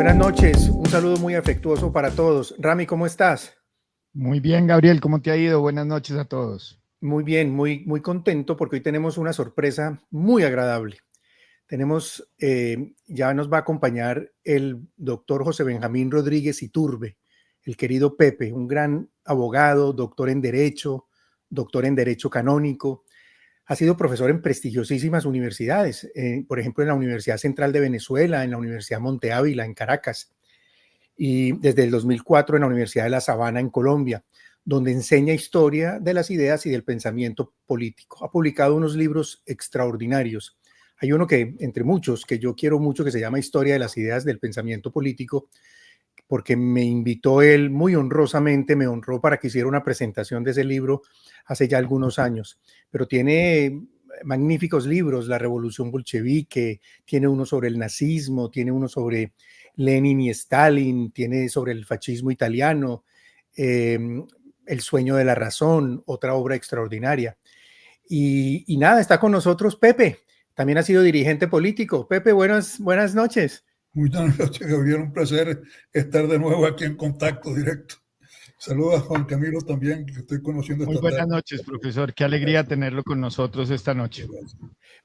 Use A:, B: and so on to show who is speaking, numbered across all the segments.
A: buenas noches. Un saludo muy afectuoso para todos. Rami, ¿cómo estás?
B: Muy bien, Gabriel, ¿cómo te ha ido? Buenas noches a todos.
A: Muy bien, muy contento porque hoy tenemos una sorpresa muy agradable. Ya nos va a acompañar el doctor José Benjamín Rodríguez Iturbe, el querido Pepe, un gran abogado, doctor en Derecho Canónico. Ha sido profesor en prestigiosísimas universidades, por ejemplo, en la Universidad Central de Venezuela, en la Universidad Monte Ávila, en Caracas, y desde el 2004 en la Universidad de La Sabana, en Colombia, donde enseña historia de las ideas y del pensamiento político. Ha publicado unos libros extraordinarios. Hay uno que, entre muchos, que yo quiero mucho, que se llama Historia de las ideas del pensamiento político, porque me invitó él muy honrosamente, me honró para que hiciera una presentación de ese libro hace ya algunos años. Pero tiene magníficos libros, La Revolución Bolchevique, tiene uno sobre el nazismo, tiene uno sobre Lenin y Stalin, tiene sobre el fascismo italiano, eh, El sueño de la razón, otra obra extraordinaria. Y nada, está con nosotros Pepe, también ha sido dirigente político. Pepe, buenas noches.
C: Muy buenas noches, Gabriel. Un placer estar de nuevo aquí en contacto directo. Saludos a Juan Camilo también, que estoy conociendo esta tarde.
B: Muy buenas noches, profesor. Qué alegría tenerlo con nosotros esta noche.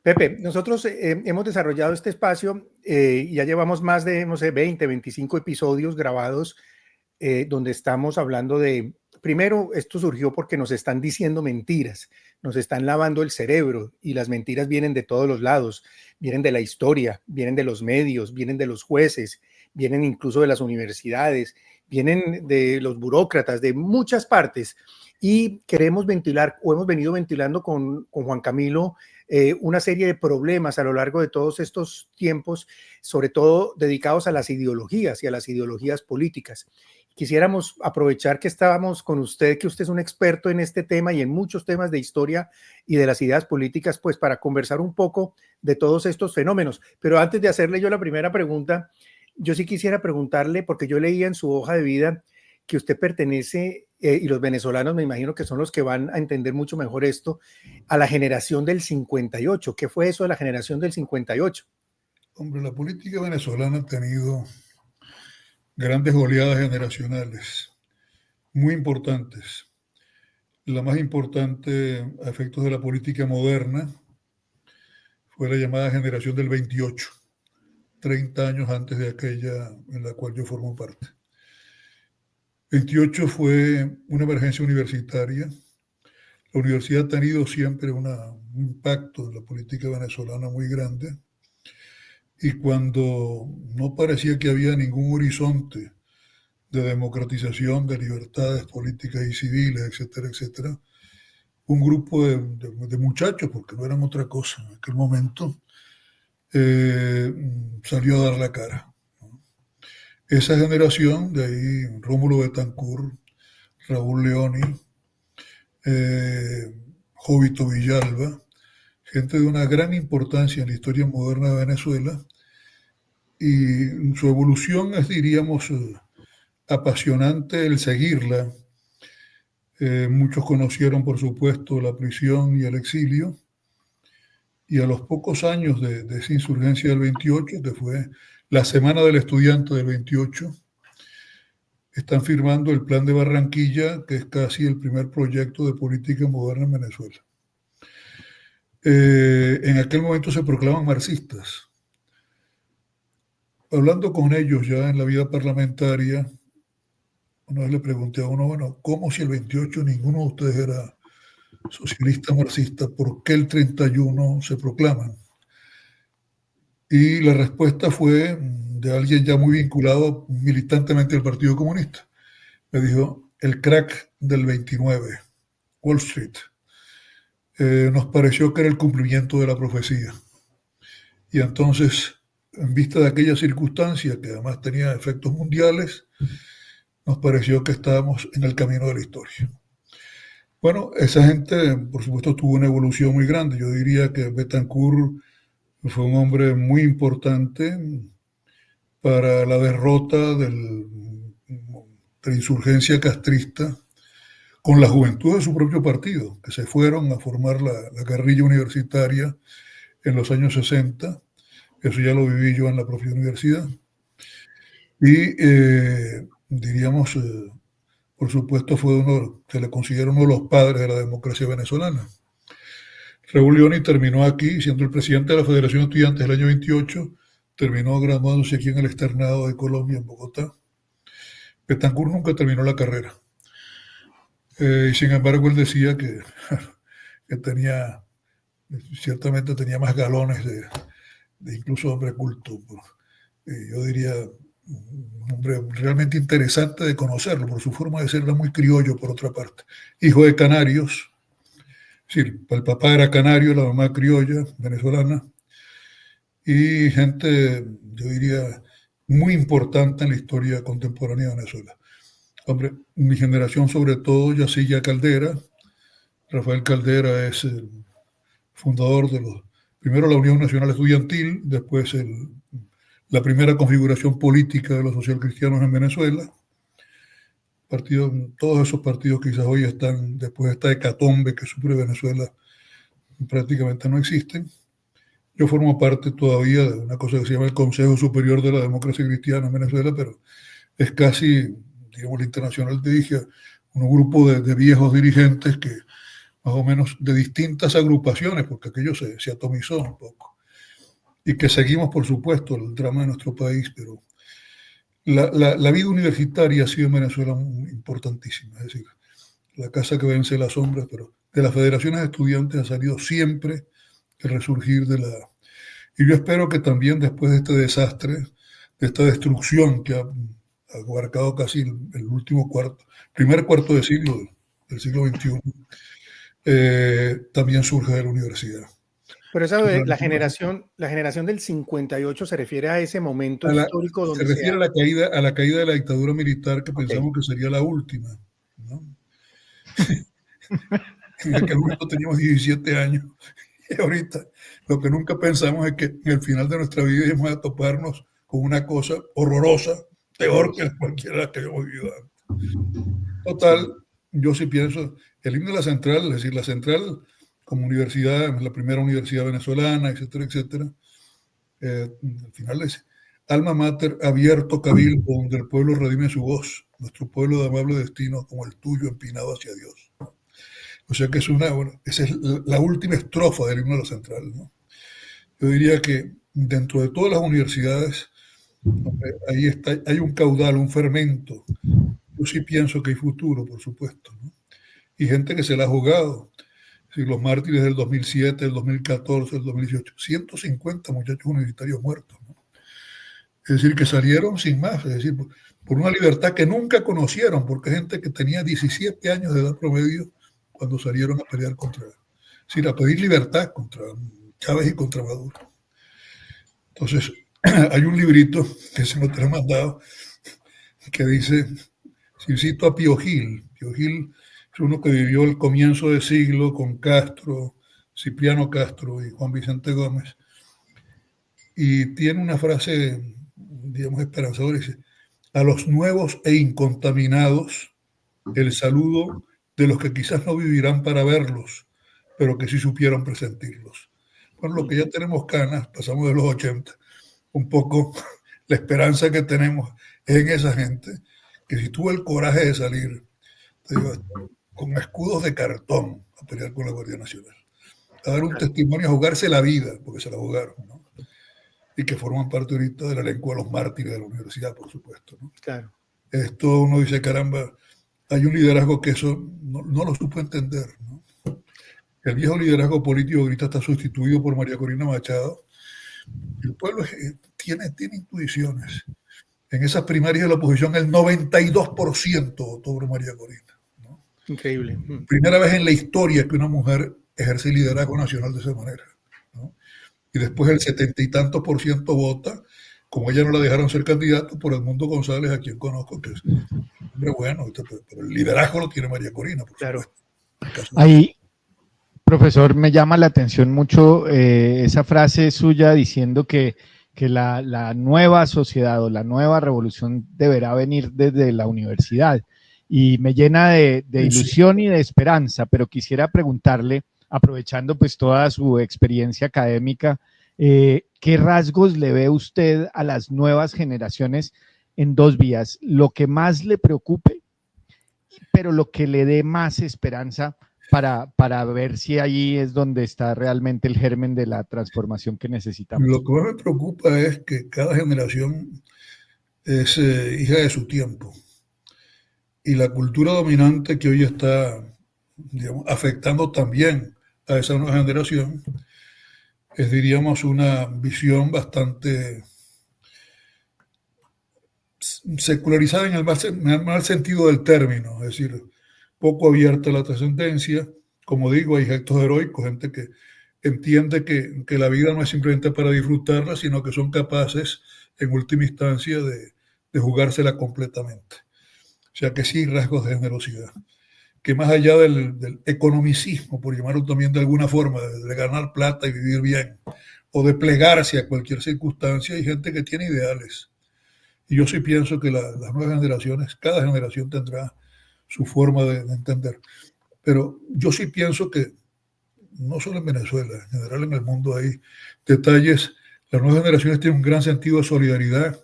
A: Pepe, nosotros hemos desarrollado este espacio y ya llevamos más de, no sé, 20, 25 episodios grabados donde estamos hablando de, primero, esto surgió porque nos están diciendo mentiras, nos están lavando el cerebro y las mentiras vienen de todos los lados, vienen de la historia, vienen de los medios, vienen de los jueces, vienen incluso de las universidades, vienen de los burócratas, de muchas partes. Y queremos ventilar, o hemos venido ventilando con Juan Camilo, una serie de problemas a lo largo de todos estos tiempos, sobre todo dedicados a las ideologías y a las ideologías políticas. Quisiéramos aprovechar que estábamos con usted, que usted es un experto en este tema y en muchos temas de historia y de las ideas políticas, pues para conversar un poco de todos estos fenómenos. Pero antes de hacerle yo la primera pregunta, yo sí quisiera preguntarle, porque yo leía en su hoja de vida que usted pertenece, y los venezolanos me imagino que son los que van a entender mucho mejor esto, a la generación del 58. ¿Qué fue eso de la generación del 58?
C: Hombre, la política venezolana ha tenido grandes oleadas generacionales, muy importantes. La más importante a efectos de la política moderna fue la llamada generación del 28, 30 años antes de aquella en la cual yo formo parte. 28 fue una emergencia universitaria. La universidad ha tenido siempre un impacto en la política venezolana muy grande. Y cuando no parecía que había ningún horizonte de democratización, de libertades políticas y civiles, etcétera, etcétera, un grupo de muchachos, porque no eran otra cosa en aquel momento, salió a dar la cara. Esa generación, de ahí Rómulo Betancourt, Raúl Leoni, Jovito Villalba, gente de una gran importancia en la historia moderna de Venezuela, y su evolución es, diríamos, apasionante el seguirla. Muchos conocieron, por supuesto, la prisión y el exilio, y a los pocos años de esa insurgencia del 28, que fue la Semana del Estudiante del 28, están firmando el Plan de Barranquilla, que es casi el primer proyecto de política moderna en Venezuela. En aquel momento se proclaman marxistas. Hablando con ellos ya en la vida parlamentaria, una vez le pregunté a uno, bueno, ¿cómo si el 28 ninguno de ustedes era socialista marxista? ¿Por qué el 31 se proclaman? Y la respuesta fue de alguien ya muy vinculado militantemente al Partido Comunista. Me dijo, el crack del 29, Wall Street. Nos pareció que era el cumplimiento de la profecía. Y entonces, en vista de aquella circunstancia, que además tenía efectos mundiales, nos pareció que estábamos en el camino de la historia. Bueno, esa gente, por supuesto, tuvo una evolución muy grande. Yo diría que Betancourt fue un hombre muy importante para la derrota de la insurgencia castrista con la juventud de su propio partido, que se fueron a formar la guerrilla universitaria en los años 60. Eso ya lo viví yo en la propia universidad. y diríamos, por supuesto, se le considera uno de los padres de la democracia venezolana. Raúl Leoni terminó aquí, siendo el presidente de la Federación de Estudiantes del año 28, terminó graduándose aquí en el Externado de Colombia, en Bogotá. Betancourt nunca terminó la carrera. Y sin embargo, él decía que ciertamente tenía más galones de incluso hombre culto. Yo diría, un hombre realmente interesante de conocerlo, por su forma de ser, era muy criollo, por otra parte. Hijo de canarios, es decir, el papá era canario, la mamá criolla, venezolana, y gente, yo diría, muy importante en la historia contemporánea de Venezuela. Hombre, mi generación sobre todo, Yacilla Caldera. Rafael Caldera es el fundador primero la Unión Nacional Estudiantil, después la primera configuración política de los socialcristianos en Venezuela. Todos esos partidos quizás hoy están, después de esta hecatombe que sufre Venezuela, prácticamente no existen. Yo formo parte todavía de una cosa que se llama el Consejo Superior de la Democracia Cristiana en Venezuela, pero es casi, digamos, la internacional dirige un grupo de viejos dirigentes que más o menos de distintas agrupaciones, porque aquello se atomizó un poco, y que seguimos, por supuesto, el drama de nuestro país, pero la vida universitaria ha sido en Venezuela importantísima, es decir, la casa que vence las sombras, pero de las federaciones de estudiantes ha salido siempre el resurgir Y yo espero que también después de este desastre, de esta destrucción que ha abarcado casi el primer cuarto de siglo del siglo XXI, también surge de la universidad.
A: Pero esa la generación del 58 se refiere a ese momento histórico donde
C: se refiere a la caída de la dictadura militar, que pensamos que sería la última, ¿no? En aquel momento teníamos 17 años y ahorita lo que nunca pensamos es que en el final de nuestra vida íbamos a toparnos con una cosa horrorosa, peor que cualquiera que hayamos vivido antes. Total, yo sí pienso, el himno de la Central, es decir, la Central como universidad, la primera universidad venezolana, etcétera, etcétera, al final es alma mater, abierto cabildo, donde el pueblo redime su voz, nuestro pueblo de amable destino, como el tuyo empinado hacia Dios. O sea que esa es la última estrofa del himno de la Central, ¿no? Yo diría que dentro de todas las universidades, ahí hay un caudal, un fermento. Yo sí pienso que hay futuro, por supuesto, ¿no? Y gente que se la ha jugado. Si los mártires del 2007, del 2014, del 2018, 150 muchachos universitarios muertos, ¿no? Es decir, que salieron sin más, es decir, por una libertad que nunca conocieron, porque hay gente que tenía 17 años de edad promedio cuando salieron a pelear a pedir libertad contra Chávez y contra Maduro. Entonces, hay un librito que se nos ha mandado que dice, si cito a Pío Gil es uno que vivió el comienzo del siglo con Castro, Cipriano Castro y Juan Vicente Gómez, y tiene una frase, digamos, esperanzadora, dice, a los nuevos e incontaminados, el saludo de los que quizás no vivirán para verlos, pero que sí supieron presentirlos. Bueno, lo que ya tenemos canas, pasamos de los 80, un poco la esperanza que tenemos es en esa gente, que si tuvo el coraje de salir, te digo, con escudos de cartón a pelear con la Guardia Nacional, a dar un testimonio, a jugarse la vida, porque se la jugaron, ¿no? Y que forman parte ahorita del elenco de los mártires de la universidad, por supuesto, ¿no?
A: Claro.
C: Esto uno dice, caramba, hay un liderazgo que eso no lo supo entender, ¿no? El viejo liderazgo político ahorita está sustituido por María Corina Machado. El pueblo tiene intuiciones. En esas primarias de la oposición, el 92% votó por María Corina, ¿no?
A: Increíble.
C: Primera vez en la historia que una mujer ejerce liderazgo nacional de esa manera, ¿no? Y después el 70 y tantos por ciento vota, como ella no la dejaron ser candidato, por Edmundo González, a quien conozco, que es un hombre bueno, pero el liderazgo lo tiene María Corina, por supuesto.
B: Ahí, profesor, me llama la atención mucho esa frase suya diciendo que la nueva sociedad o la nueva revolución deberá venir desde la universidad, y me llena de ilusión y de esperanza, pero quisiera preguntarle, aprovechando pues toda su experiencia académica, ¿qué rasgos le ve usted a las nuevas generaciones en dos vías, lo que más le preocupe, pero lo que le dé más esperanza para ver si ahí es donde está realmente el germen de la transformación que necesitamos.
C: Lo que más me preocupa es que cada generación es hija de su tiempo. Y la cultura dominante que hoy está, digamos, afectando también a esa nueva generación es, diríamos, una visión bastante secularizada en el mal sentido del término, es decir, poco abierta a la trascendencia. Como digo, hay gestos heroicos, gente que entiende que la vida no es simplemente para disfrutarla, sino que son capaces, en última instancia, de jugársela completamente. O sea que sí, rasgos de generosidad. Que más allá del economicismo, por llamarlo también de alguna forma, de ganar plata y vivir bien, o de plegarse a cualquier circunstancia, hay gente que tiene ideales. Y yo sí pienso que las nuevas generaciones, cada generación tendrá su forma de entender. Pero yo sí pienso que no solo en Venezuela, en general en el mundo hay detalles. Las nuevas generaciones tienen un gran sentido de solidaridad,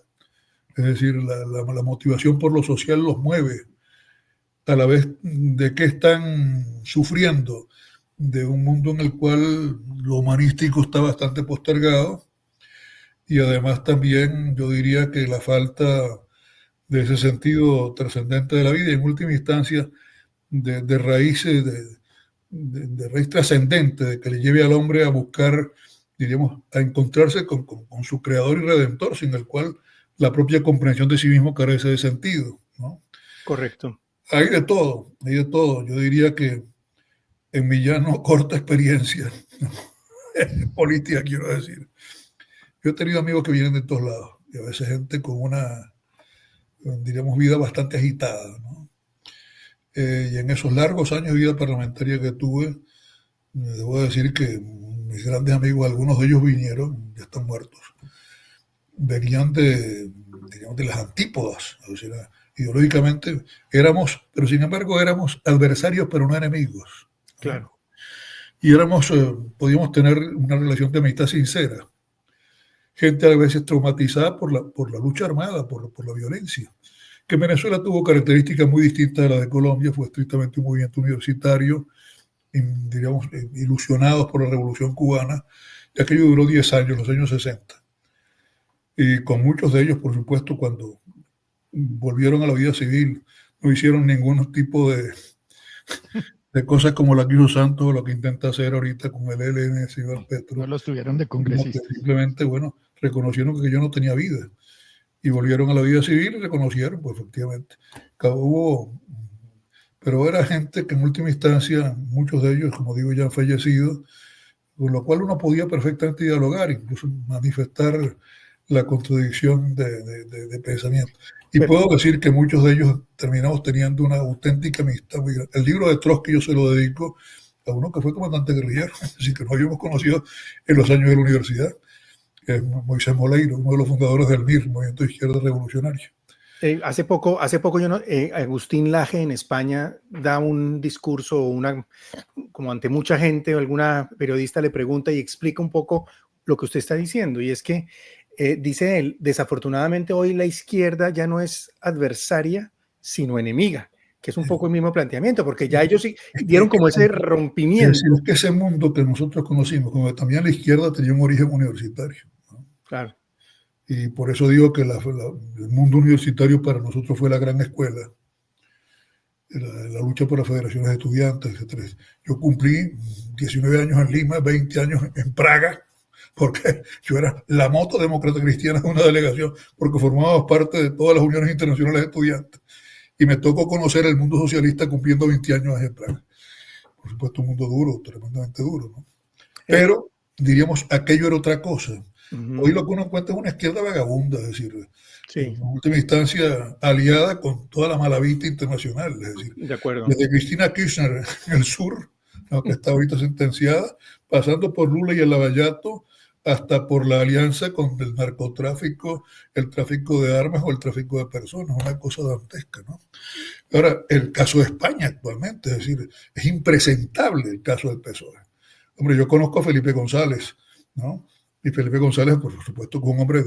C: es decir, la motivación por lo social los mueve, a la vez de que están sufriendo de un mundo en el cual lo humanístico está bastante postergado, y además también yo diría que la falta de ese sentido trascendente de la vida y en última instancia de raíces, de raíz trascendente, de que le lleve al hombre a buscar, diríamos, a encontrarse con su creador y redentor, sin el cual la propia comprensión de sí mismo carece de sentido, ¿no?
A: Correcto.
C: Hay de todo, hay de todo. Yo diría que en mi ya no corta experiencia política, quiero decir, yo he tenido amigos que vienen de todos lados y a veces gente con una, diríamos, vida bastante agitada, ¿no? Y en esos largos años de vida parlamentaria que tuve, debo decir que mis grandes amigos, algunos de ellos vinieron, ya están muertos, venían digamos, de las antípodas, o sea, ideológicamente éramos, pero sin embargo éramos adversarios, pero no enemigos.
A: Claro.
C: Y podíamos tener una relación de amistad sincera. Gente a veces traumatizada por la lucha armada, por la violencia. Que Venezuela tuvo características muy distintas de las de Colombia, fue estrictamente un movimiento universitario, diríamos, ilusionados por la Revolución Cubana, y aquello duró 10 años, los años 60. Y con muchos de ellos, por supuesto, cuando volvieron a la vida civil, no hicieron ningún tipo de cosas como la que hizo Santos o lo que intenta hacer ahorita con el ELN, el señor Petro.
B: No los tuvieron de congresistas.
C: Simplemente, bueno, reconocieron que yo no tenía vida y volvieron a la vida civil y reconocieron, pues efectivamente. Pero era gente que en última instancia, muchos de ellos, como digo, ya han fallecido, con lo cual uno podía perfectamente dialogar, incluso manifestar la contradicción de pensamiento. Y puedo decir que muchos de ellos terminamos teniendo una auténtica amistad. El libro de Trotsky yo se lo dedico a uno que fue comandante guerrillero, así que nos habíamos conocido en los años de la universidad, que es Moisés Moleiro, uno de los fundadores del MIR, Movimiento de Izquierda Revolucionario.
A: Hace poco Agustín Laje en España da un discurso, como ante mucha gente, o alguna periodista le pregunta y explica un poco lo que usted está diciendo, y es que dice él, desafortunadamente hoy la izquierda ya no es adversaria, sino enemiga, que es un poco el mismo planteamiento, porque ya ellos dieron como ese rompimiento.
C: Es decir, que ese mundo que nosotros conocimos, como también la izquierda tenía un origen universitario, ¿no?
A: Claro.
C: Y por eso digo que el mundo universitario para nosotros fue la gran escuela, la lucha por las federaciones de estudiantes, etc. Yo cumplí 19 años en Lima, 20 años en Praga, porque yo era la moto demócrata cristiana de una delegación, porque formábamos parte de todas las uniones internacionales de estudiantes. Y me tocó conocer el mundo socialista cumpliendo 20 años en Praga. Por supuesto, un mundo duro, tremendamente duro, ¿no? Pero, diríamos, aquello era otra cosa. Hoy lo que uno encuentra es una izquierda vagabunda, es decir,
A: sí,
C: en última instancia aliada con toda la malavita internacional, es decir,
A: de acuerdo.
C: Desde Cristina Kirchner en el sur, ¿no?, que está ahorita sentenciada, pasando por Lula y el Lavallato, hasta por la alianza con el narcotráfico, el tráfico de armas o el tráfico de personas, una cosa dantesca, ¿no? Ahora, el caso de España actualmente, es decir, es impresentable el caso del PSOE. Hombre, yo conozco a Felipe González, ¿no? Y Felipe González, por supuesto, que un hombre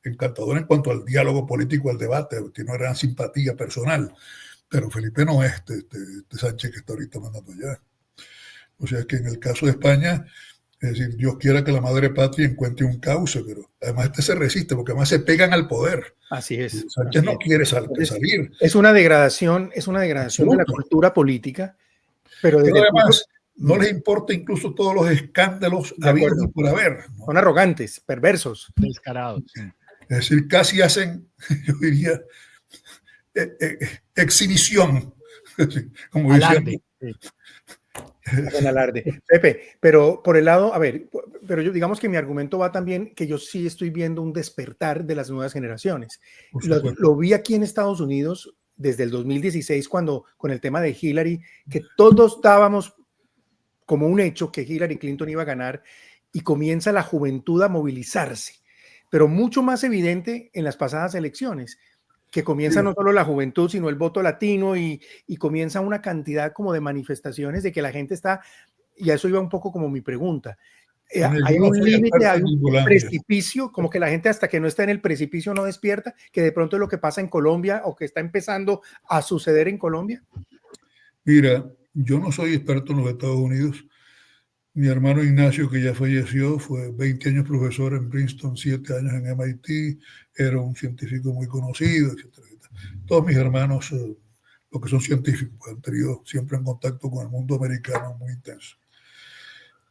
C: encantador en cuanto al diálogo político, al debate, tiene una gran simpatía personal. Pero Felipe no es este Sánchez que está ahorita mandando allá. O sea, que en el caso de España, es decir, Dios quiera que la madre patria encuentre un cauce, pero además se resiste, porque además se pegan al poder.
A: Así es.
C: Sánchez no quiere salir.
A: Es una degradación de la cultura política, pero
C: además no les importa incluso todos los escándalos habidos y por haber, ¿no?
A: Son arrogantes, perversos.
B: Descarados. Sí.
C: Es decir, casi hacen, yo diría, exhibición. Como
B: alarde.
A: Hacen alarde. Pepe, pero por el lado, a ver, pero yo digamos que mi argumento va también que yo sí estoy viendo un despertar de las nuevas generaciones. Lo vi aquí en Estados Unidos desde el 2016, cuando con el tema de Hillary, que todos dábamos como un hecho que Hillary Clinton iba a ganar, y comienza la juventud a movilizarse, pero mucho más evidente en las pasadas elecciones, que comienza no solo la juventud, sino el voto latino, y comienza una cantidad como de manifestaciones de que la gente está, y a eso iba un poco como mi pregunta, hay un límite, hay un precipicio, como que la gente hasta que no está en el precipicio no despierta, que de pronto es lo que pasa en Colombia o que está empezando a suceder en Colombia.
C: Mira, yo no soy experto en los Estados Unidos. Mi hermano Ignacio, que ya falleció, fue 20 años profesor en Princeton, 7 años en MIT, era un científico muy conocido, etcétera, etcétera. Todos mis hermanos, los que son científicos, han tenido siempre en contacto con el mundo americano muy intenso.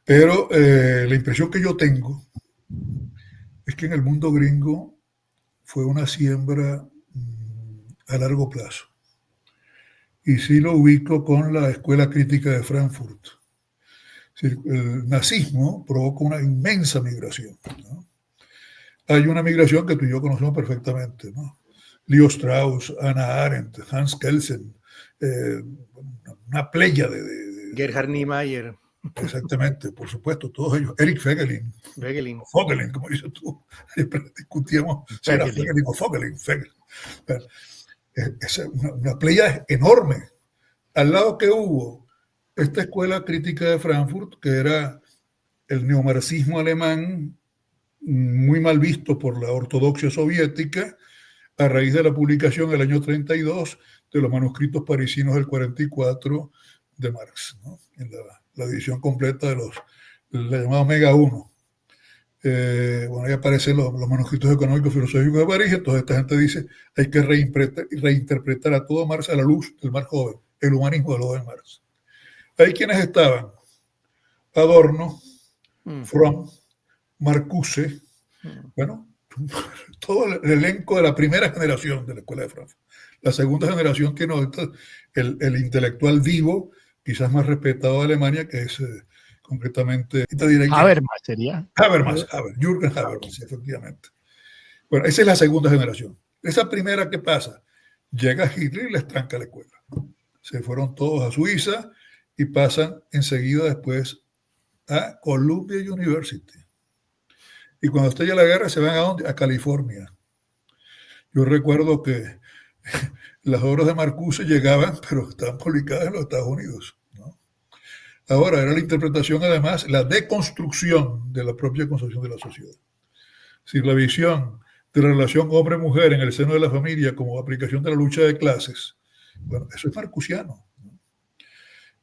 C: Pero la impresión que yo tengo es que en el mundo gringo fue una siembra a largo plazo. Y sí lo ubico con la Escuela Crítica de Frankfurt. El nazismo provoca una inmensa migración, ¿no? Hay una migración que tú y yo conocemos perfectamente, ¿no? Leo Strauss, Hannah Arendt, Hans Kelsen, una playa de
A: Gerhard Niemeyer.
C: Exactamente, por supuesto, todos ellos. Eric Voegelin, como dices tú, siempre discutíamos si era Voegelin o Voegelin. Es una playa enorme. Al lado que hubo esta escuela crítica de Frankfurt, que era el neomarxismo alemán, muy mal visto por la ortodoxia soviética, a raíz de la publicación en el año 32 de los manuscritos parisinos del 44 de Marx, ¿no? En la edición completa de la llamada Omega 1. Bueno, ahí aparecen los manuscritos económicos filosóficos de París. Entonces esta gente dice, hay que reinterpretar a todo Marx a la luz del Marx joven, el humanismo de joven Marx. Ahí quienes estaban: Adorno, Fromm, Marcuse, bueno, todo el elenco de la primera generación de la Escuela de Frankfurt. La segunda generación tiene el intelectual vivo, quizás más respetado de Alemania, que es concretamente
B: Habermas sería.
C: Jürgen Habermas, efectivamente. Bueno, esa es la segunda generación. Esa primera, ¿qué pasa? Llega Hitler y les tranca la escuela. Se fueron todos a Suiza y pasan enseguida después a Columbia University. Y cuando estalla la guerra se van ¿a dónde? A California. Yo recuerdo que las obras de Marcuse llegaban, pero estaban publicadas en los Estados Unidos, ¿no? Ahora era la interpretación, además, la deconstrucción de la propia concepción de la sociedad. Si la visión de la relación hombre-mujer en el seno de la familia como aplicación de la lucha de clases, bueno, eso es marcusiano, ¿no?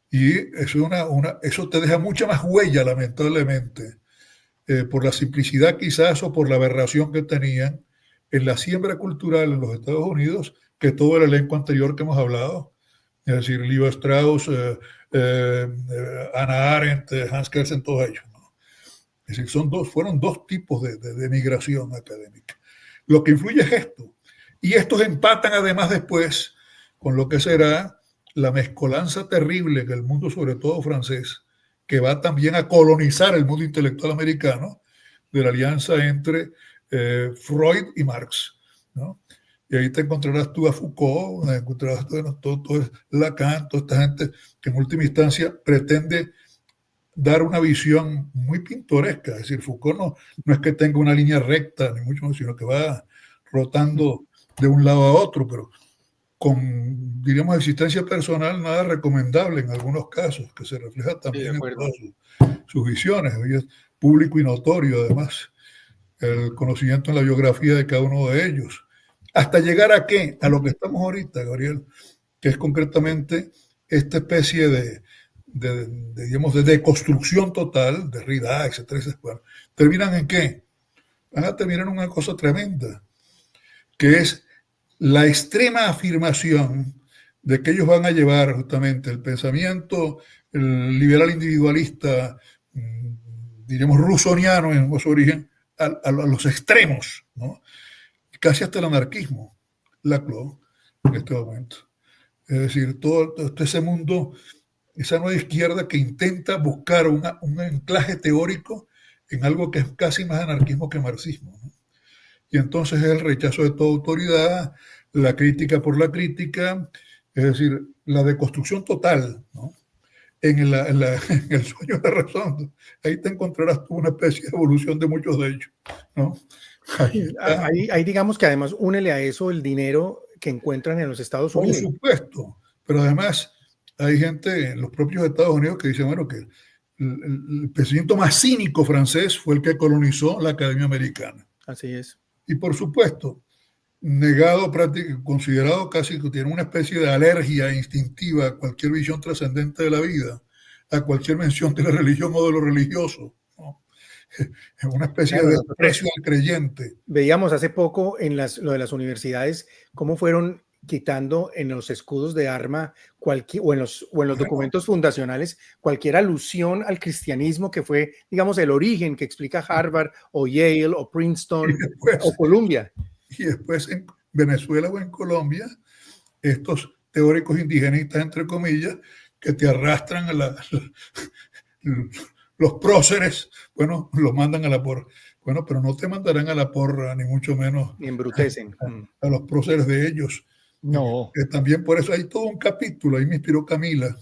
C: Y eso, eso te deja mucha más huella, lamentablemente, por la simplicidad quizás o por la aberración que tenían en la siembra cultural en los Estados Unidos, que todo el elenco anterior que hemos hablado, es decir, Leo Strauss, Hannah Arendt, Hans Kelsen, todos ellos, ¿no? Es decir, fueron dos tipos de migración académica. Lo que influye es esto. Y estos empatan además después con lo que será la mezcolanza terrible que el mundo, sobre todo francés, que va también a colonizar el mundo intelectual americano, de la alianza entre Freud y Marx, ¿no? Y ahí te encontrarás tú a Foucault, encontrarás todo Lacan, toda esta gente que en última instancia pretende dar una visión muy pintoresca. Es decir, Foucault no es que tenga una línea recta, ni mucho menos, sino que va rotando de un lado a otro, pero con, diríamos, existencia personal nada recomendable en algunos casos, que se refleja también en todas sus visiones. Es público y notorio, además. el conocimiento en la biografía de cada uno de ellos. ¿Hasta llegar a qué? A lo que estamos ahorita, Gabriel, que es concretamente esta especie digamos, de deconstrucción total, de Derrida, etcétera, etcétera. ¿Terminan en qué? Van a terminar en una cosa tremenda, que es la extrema afirmación de que ellos van a llevar justamente el pensamiento liberal individualista, diríamos rusoniano en su origen, a los extremos, ¿no? Casi hasta el anarquismo, Laclau, en este momento. Es decir, todo ese mundo, esa nueva izquierda que intenta buscar un anclaje teórico en algo que es casi más anarquismo que marxismo, ¿no? Y entonces es el rechazo de toda autoridad, la crítica por la crítica, es decir, la deconstrucción total, ¿no? En el sueño de razón, ahí te encontrarás tú una especie de evolución de muchos de ellos, ¿no?
A: Ahí digamos que además únele a eso el dinero que encuentran en los Estados Unidos.
C: Por supuesto, pero además hay gente en los propios Estados Unidos que dicen, bueno, que el pensamiento más cínico francés fue el que colonizó la Academia Americana.
A: Así es.
C: Y por supuesto, negado, considerado casi que tiene una especie de alergia instintiva a cualquier visión trascendente de la vida, a cualquier mención de la religión o de lo religioso, ¿no? Es una especie de desprecio al creyente.
A: Veíamos hace poco en lo de las universidades cómo fueron quitando en los escudos de arma o en los documentos fundacionales cualquier alusión al cristianismo que fue, digamos, el origen que explica Harvard o Yale o Princeton o Columbia.
C: Y después en Venezuela o en Colombia, estos teóricos indigenistas, entre comillas, que te arrastran a los próceres, bueno, los mandan a la porra. Bueno, pero no te mandarán a la porra, ni mucho menos.
A: Ni embrutecen.
C: A los próceres de ellos.
B: No.
C: También por eso hay todo un capítulo, ahí me inspiró Camila.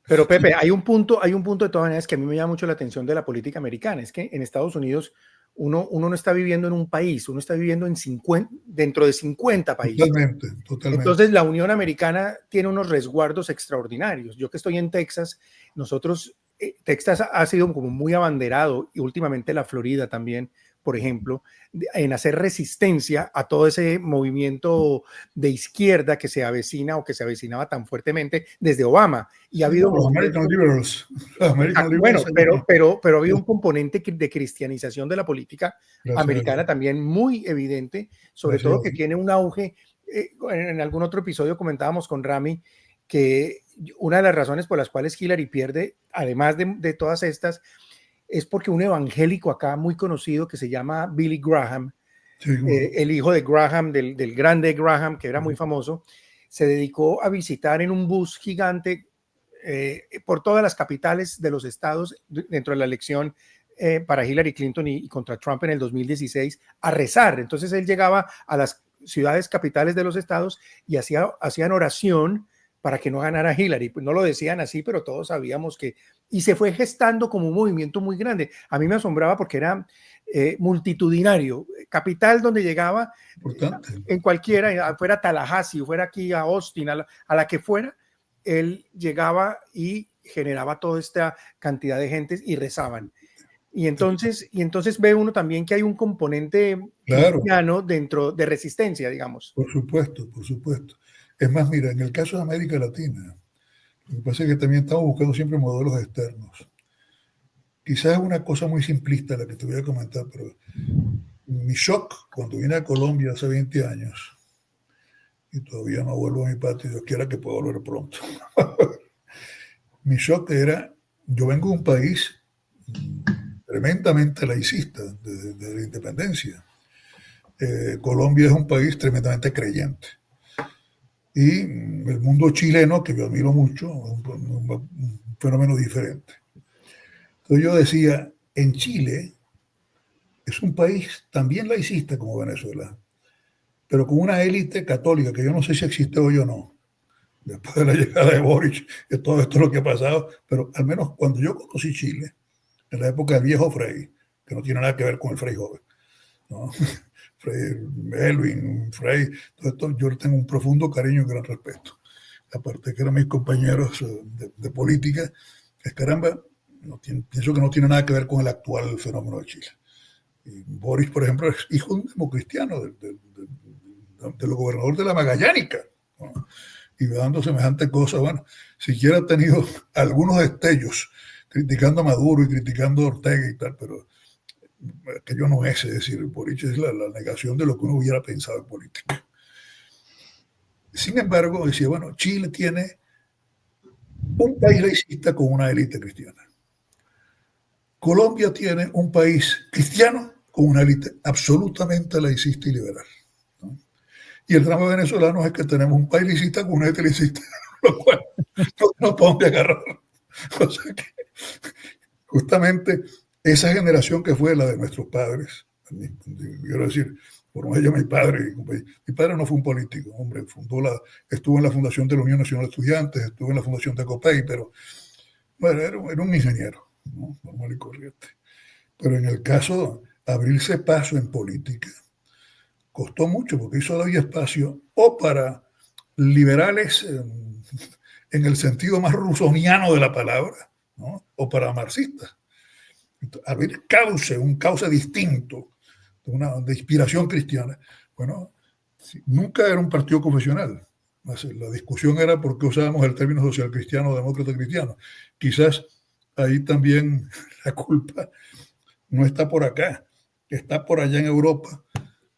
A: Pero Pepe, hay un punto de todas maneras que a mí me llama mucho la atención de la política americana, es que en Estados Unidos uno no está viviendo en un país, uno está viviendo dentro de 50 países.
C: Totalmente.
A: Entonces la Unión Americana tiene unos resguardos extraordinarios. Yo que estoy en Texas, Texas ha sido como muy abanderado, y últimamente la Florida también, por ejemplo, en hacer resistencia a todo ese movimiento de izquierda que se avecina o que se avecinaba tan fuertemente desde Obama. Y ha habido
C: los American Liberals.
A: Bueno, pero ha habido un componente de cristianización de la política americana también muy evidente, sobre todo que tiene un auge. En algún otro episodio comentábamos con Rami que una de las razones por las cuales Hillary pierde, además de todas estas, es porque un evangélico acá muy conocido que se llama Billy Graham, el hijo de Graham, del grande Graham, que era muy famoso, se dedicó a visitar en un bus gigante por todas las capitales de los estados dentro de la elección para Hillary Clinton y contra Trump en el 2016 a rezar. Entonces él llegaba a las ciudades capitales de los estados y hacían oración para que no ganara Hillary. Pues no lo decían así, pero todos sabíamos que... Y se fue gestando como un movimiento muy grande. A mí me asombraba porque era multitudinario. Capital donde llegaba, en cualquiera, fuera Tallahassee, fuera aquí a Austin, a la que fuera, él llegaba y generaba toda esta cantidad de gentes y rezaban. Y entonces ve uno también que hay un componente cristiano dentro de resistencia, digamos.
C: Por supuesto. Es más, mira, en el caso de América Latina, lo que pasa es que también estamos buscando siempre modelos externos. Quizás es una cosa muy simplista la que te voy a comentar, pero mi shock cuando vine a Colombia hace 20 años, y todavía no vuelvo a mi patio, Dios quiera que pueda volver pronto. Mi shock era, yo vengo de un país tremendamente laicista desde la independencia. Colombia es un país tremendamente creyente. Y el mundo chileno, que yo admiro mucho, un fenómeno diferente. Entonces yo decía, en Chile es un país también laicista como Venezuela, pero con una élite católica que yo no sé si existe hoy o no, después de la llegada de Boric, de todo esto lo que ha pasado, pero al menos cuando yo conocí Chile, en la época del viejo Frei, que no tiene nada que ver con el Frei joven, ¿no? Frei Melvin, Frei, todo esto, yo tengo un profundo cariño y gran respeto. Aparte que eran mis compañeros de política, es caramba, pienso que no tiene nada que ver con el actual fenómeno de Chile. Y Boris, por ejemplo, es hijo de un democristiano, del gobernador de la Magallánica, ¿no? Y dando semejante cosa, bueno, siquiera ha tenido algunos destellos criticando a Maduro y criticando a Ortega y tal, pero aquello no es decir, Boric es la negación de lo que uno hubiera pensado en política. Sin embargo, decía, bueno, Chile tiene un país laicista con una élite cristiana. Colombia tiene un país cristiano con una élite absolutamente laicista y liberal, ¿no? Y el drama venezolano es que tenemos un país laicista con una élite laicista, lo cual no nos podemos agarrar. O sea que justamente esa generación que fue la de nuestros padres, quiero decir, por medio de mi padre no fue un político, hombre, estuvo en la fundación de la Unión Nacional de Estudiantes, estuvo en la fundación de COPEI, pero bueno, era un ingeniero, ¿no? Normal y corriente. Pero en el caso de abrirse paso en política, costó mucho porque solo había espacio o para liberales en el sentido más rusoniano de la palabra, ¿no? O para marxistas. Abrir un cauce distinto de inspiración cristiana. Bueno, nunca era un partido confesional. La discusión era por qué usábamos el término social cristiano o demócrata cristiano. Quizás ahí también la culpa no está por acá, está por allá en Europa,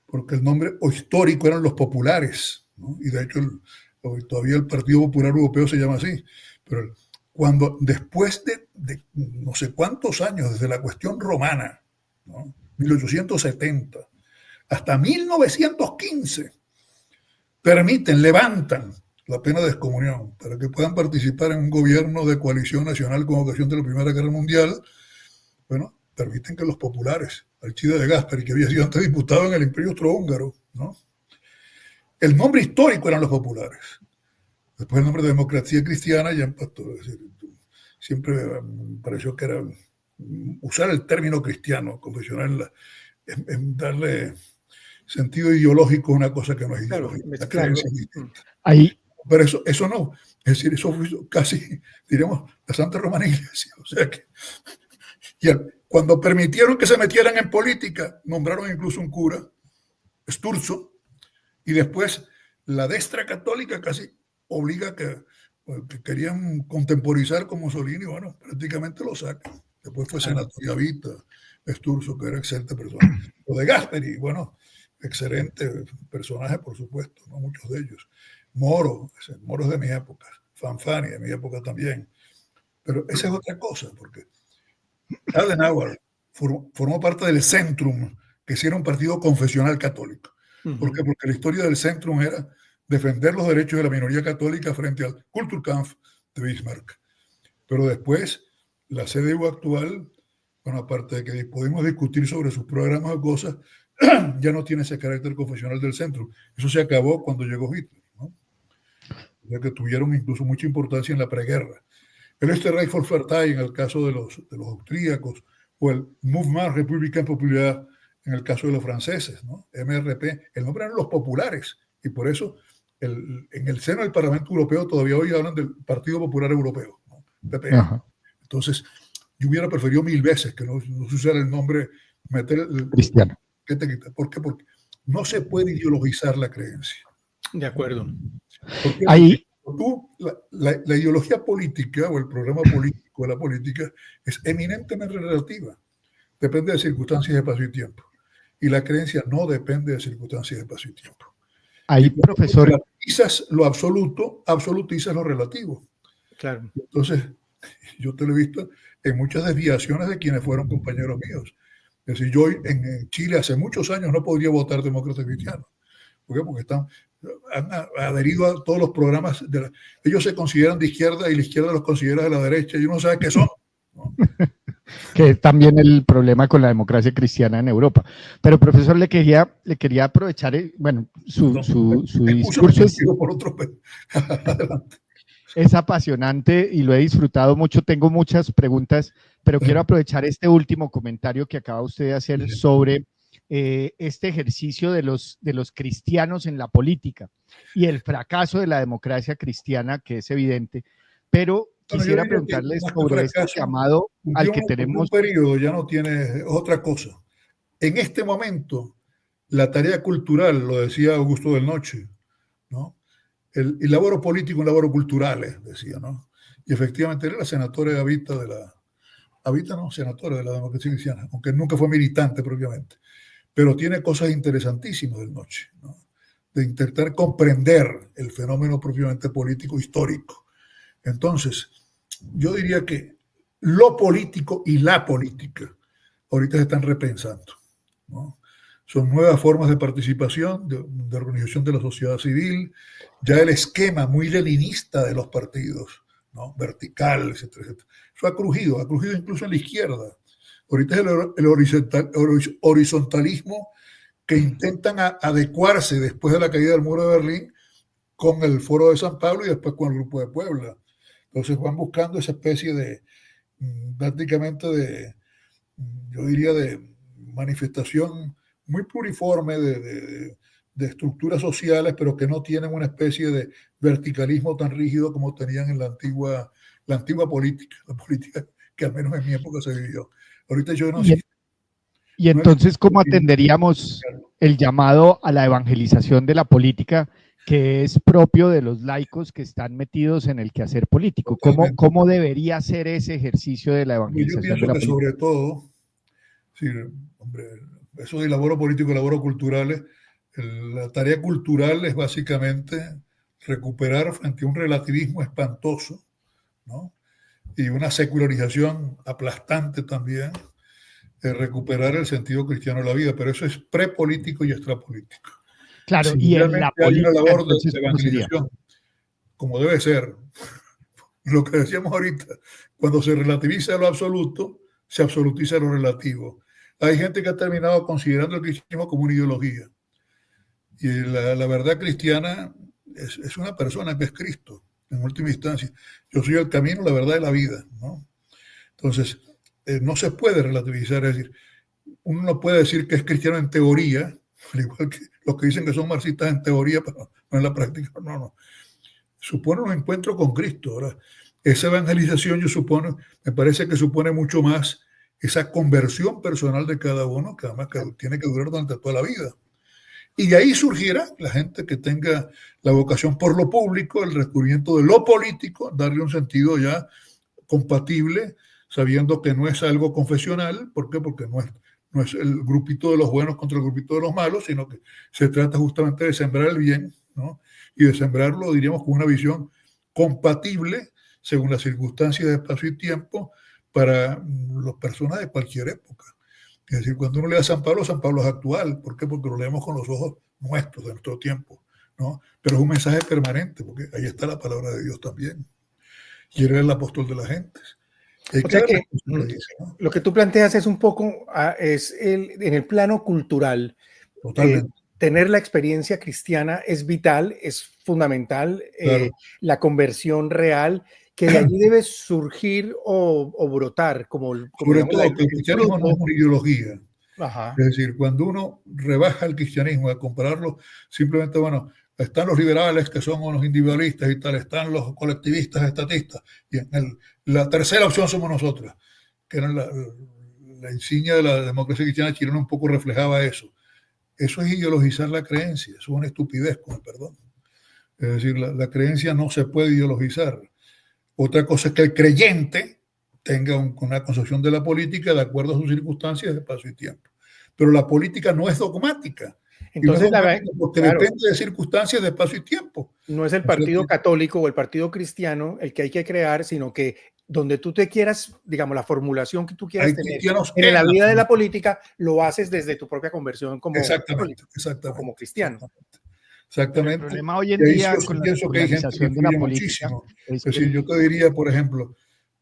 C: porque el nombre histórico eran los populares, ¿no? Y de hecho todavía el Partido Popular Europeo se llama así, pero cuando después de no sé cuántos años, desde la cuestión romana, ¿no? 1870 hasta 1915, levantan la pena de excomunión para que puedan participar en un gobierno de coalición nacional con ocasión de la Primera Guerra Mundial. Bueno, permiten que los populares, Alcide de Gasperi, que había sido antes diputado en el Imperio Austrohúngaro, ¿no? El nombre histórico eran los populares. Después el nombre de democracia cristiana ya empató. Es decir, siempre me pareció que era usar el término cristiano, confesional, en darle sentido ideológico a una cosa que no es ideológica.
A: Claro.
B: Ahí.
C: Pero eso no. Es decir, eso fue casi, diríamos, la Santa Romana Iglesia. O sea que, cuando permitieron que se metieran en política, nombraron incluso un cura, Sturzo, y después la destra católica casi obliga que querían contemporizar con Mussolini, bueno, prácticamente lo sacan. Después fue senador Gavita, Sturzo, que era excelente persona. Lo de Gasperi, bueno, excelente personaje, por supuesto, ¿no? Muchos de ellos. Moro es de mi época, Fanfani de mi época también. Pero esa es otra cosa, porque Adenauer formó parte del Centrum, que sí era un partido confesional católico. ¿Por qué? Porque la historia del Centrum era defender los derechos de la minoría católica frente al Kulturkampf de Bismarck. Pero después, la CDU actual, bueno, aparte de que pudimos discutir sobre sus programas o cosas, ya no tiene ese carácter confesional del Centrum. Eso se acabó cuando llegó Hitler, ¿no? Ya que tuvieron incluso mucha importancia en la preguerra. El Österreich Volkspartei en el caso de los austríacos, o el Mouvement Républicain Populaire en el caso de los franceses, ¿no? MRP, el nombre eran los populares, y por eso en el seno del Parlamento Europeo todavía hoy hablan del Partido Popular Europeo, ¿no? PP. Ajá. Entonces, yo hubiera preferido 1000 veces que no se usara el nombre, meter el
B: cristiano.
C: ¿Por qué? Porque no se puede ideologizar la creencia.
A: De acuerdo.
C: Porque ahí la ideología política o el programa político de la política es eminentemente relativa. Depende de circunstancias de espacio y tiempo. Y la creencia no depende de circunstancias de espacio y tiempo.
B: Ahí, profesor.
C: Relativizas lo absoluto, absolutizas lo relativo.
A: Claro.
C: Entonces, yo te lo he visto en muchas desviaciones de quienes fueron compañeros míos. Es decir, yo en Chile hace muchos años no podría votar demócrata cristiano. ¿Por qué? Porque han adherido a todos los programas. Ellos se consideran de izquierda y la izquierda los considera de la derecha y uno sabe qué son, ¿no?
B: Que es también el problema con la democracia cristiana en Europa. Pero, profesor, le quería aprovechar, bueno, su discurso es apasionante y lo he disfrutado mucho. Tengo muchas preguntas, pero quiero aprovechar este último comentario que acaba usted de hacer sobre este ejercicio de los cristianos en la política y el fracaso de la democracia cristiana, que es evidente, pero quisiera preguntarles sobre este llamado al que tenemos.
C: Un periodo ya no tiene otra cosa. en este momento, la tarea cultural, lo decía Augusto del Noche, ¿no? El laboro político, un laboro cultural, decía, ¿no? Y efectivamente era la senadora senadora de la democracia cristiana, aunque nunca fue militante propiamente, pero tiene cosas interesantísimas del Noche, ¿no? De intentar comprender el fenómeno propiamente político histórico. Entonces, yo diría que lo político y la política ahorita se están repensando, ¿no? Son nuevas formas de participación, de organización de la sociedad civil, ya el esquema muy leninista de los partidos, ¿no? Vertical, etcétera, etcétera. Eso ha crujido incluso en la izquierda. Ahorita es el horizontalismo que intentan adecuarse después de la caída del muro de Berlín con el Foro de San Pablo y después con el Grupo de Puebla. Entonces van buscando esa especie de, prácticamente yo diría, de manifestación muy pluriforme de estructuras sociales, pero que no tienen una especie de verticalismo tan rígido como tenían en la antigua política, la política que al menos en mi época se vivió. Ahorita yo no sé.
B: Y entonces, ¿cómo atenderíamos el llamado a la evangelización de la política que es propio de los laicos que están metidos en el quehacer político? ¿Cómo debería ser ese ejercicio de la evangelización de la política?
C: Sobre todo, sí, hombre, eso de laboro político y laboro cultural, la tarea cultural es básicamente recuperar frente a un relativismo espantoso, ¿no? Y una secularización aplastante también, recuperar el sentido cristiano de la vida, pero eso es prepolítico y extrapolítico.
B: Claro,
C: si
B: y en la política,
C: hay una labor
B: entonces,
C: de evangelización, como debe ser, lo que decíamos ahorita, cuando se relativiza lo absoluto, se absolutiza lo relativo. Hay gente que ha terminado considerando el cristianismo como una ideología. Y la verdad cristiana es una persona que es Cristo, en última instancia. Yo soy el camino, la verdad y la vida, ¿no? Entonces, no se puede relativizar, es decir, uno no puede decir que es cristiano en teoría, al igual que los que dicen que son marxistas en teoría, pero no en la práctica, no. Supone un encuentro con Cristo. Ahora, esa evangelización, me parece que supone mucho más esa conversión personal de cada uno, que además que tiene que durar durante toda la vida. Y de ahí surgirá la gente que tenga la vocación por lo público, el descubrimiento de lo político, darle un sentido ya compatible, sabiendo que no es algo confesional. ¿Por qué? Porque no es el grupito de los buenos contra el grupito de los malos, sino que se trata justamente de sembrar el bien, ¿no? Y de sembrarlo, diríamos, con una visión compatible según las circunstancias de espacio y tiempo para las personas de cualquier época. Es decir, cuando uno lee a San Pablo es actual. ¿Por qué? Porque lo leemos con los ojos nuestros, de nuestro tiempo, ¿no? Pero es un mensaje permanente, porque ahí está la palabra de Dios también. Y era el apóstol de las gentes.
A: O sea que lo que tú planteas es un poco, en el plano cultural,
C: totalmente.
A: Tener la experiencia cristiana es vital, es fundamental, claro. La conversión real, que de allí debe surgir o brotar, como
C: sobre todo que el cristianismo no es una ideología.
A: Ajá.
C: Es decir, cuando uno rebaja el cristianismo a compararlo, simplemente, bueno, están los liberales que son unos individualistas y tal, están los colectivistas, estatistas, y la tercera opción somos nosotros, que era la insignia de la democracia cristiana chilena, un poco reflejaba eso. Eso es ideologizar la creencia, eso es una estupidez, con el perdón. Es decir, la creencia no se puede ideologizar. Otra cosa es que el creyente tenga una concepción de la política de acuerdo a sus circunstancias de espacio y tiempo. Pero la política no es dogmática.
A: Entonces,
C: porque claro, depende de circunstancias de espacio y tiempo.
A: No es el partido católico o el partido cristiano el que hay que crear, sino que donde tú te quieras, digamos, la formulación que tú quieras tener en la vida de la política, lo haces desde tu propia conversión como católico, como cristiano.
C: Exactamente.
B: El problema hoy en día con la
C: pienso que hay gente que influye muchísimo. Es decir, yo te diría, por ejemplo,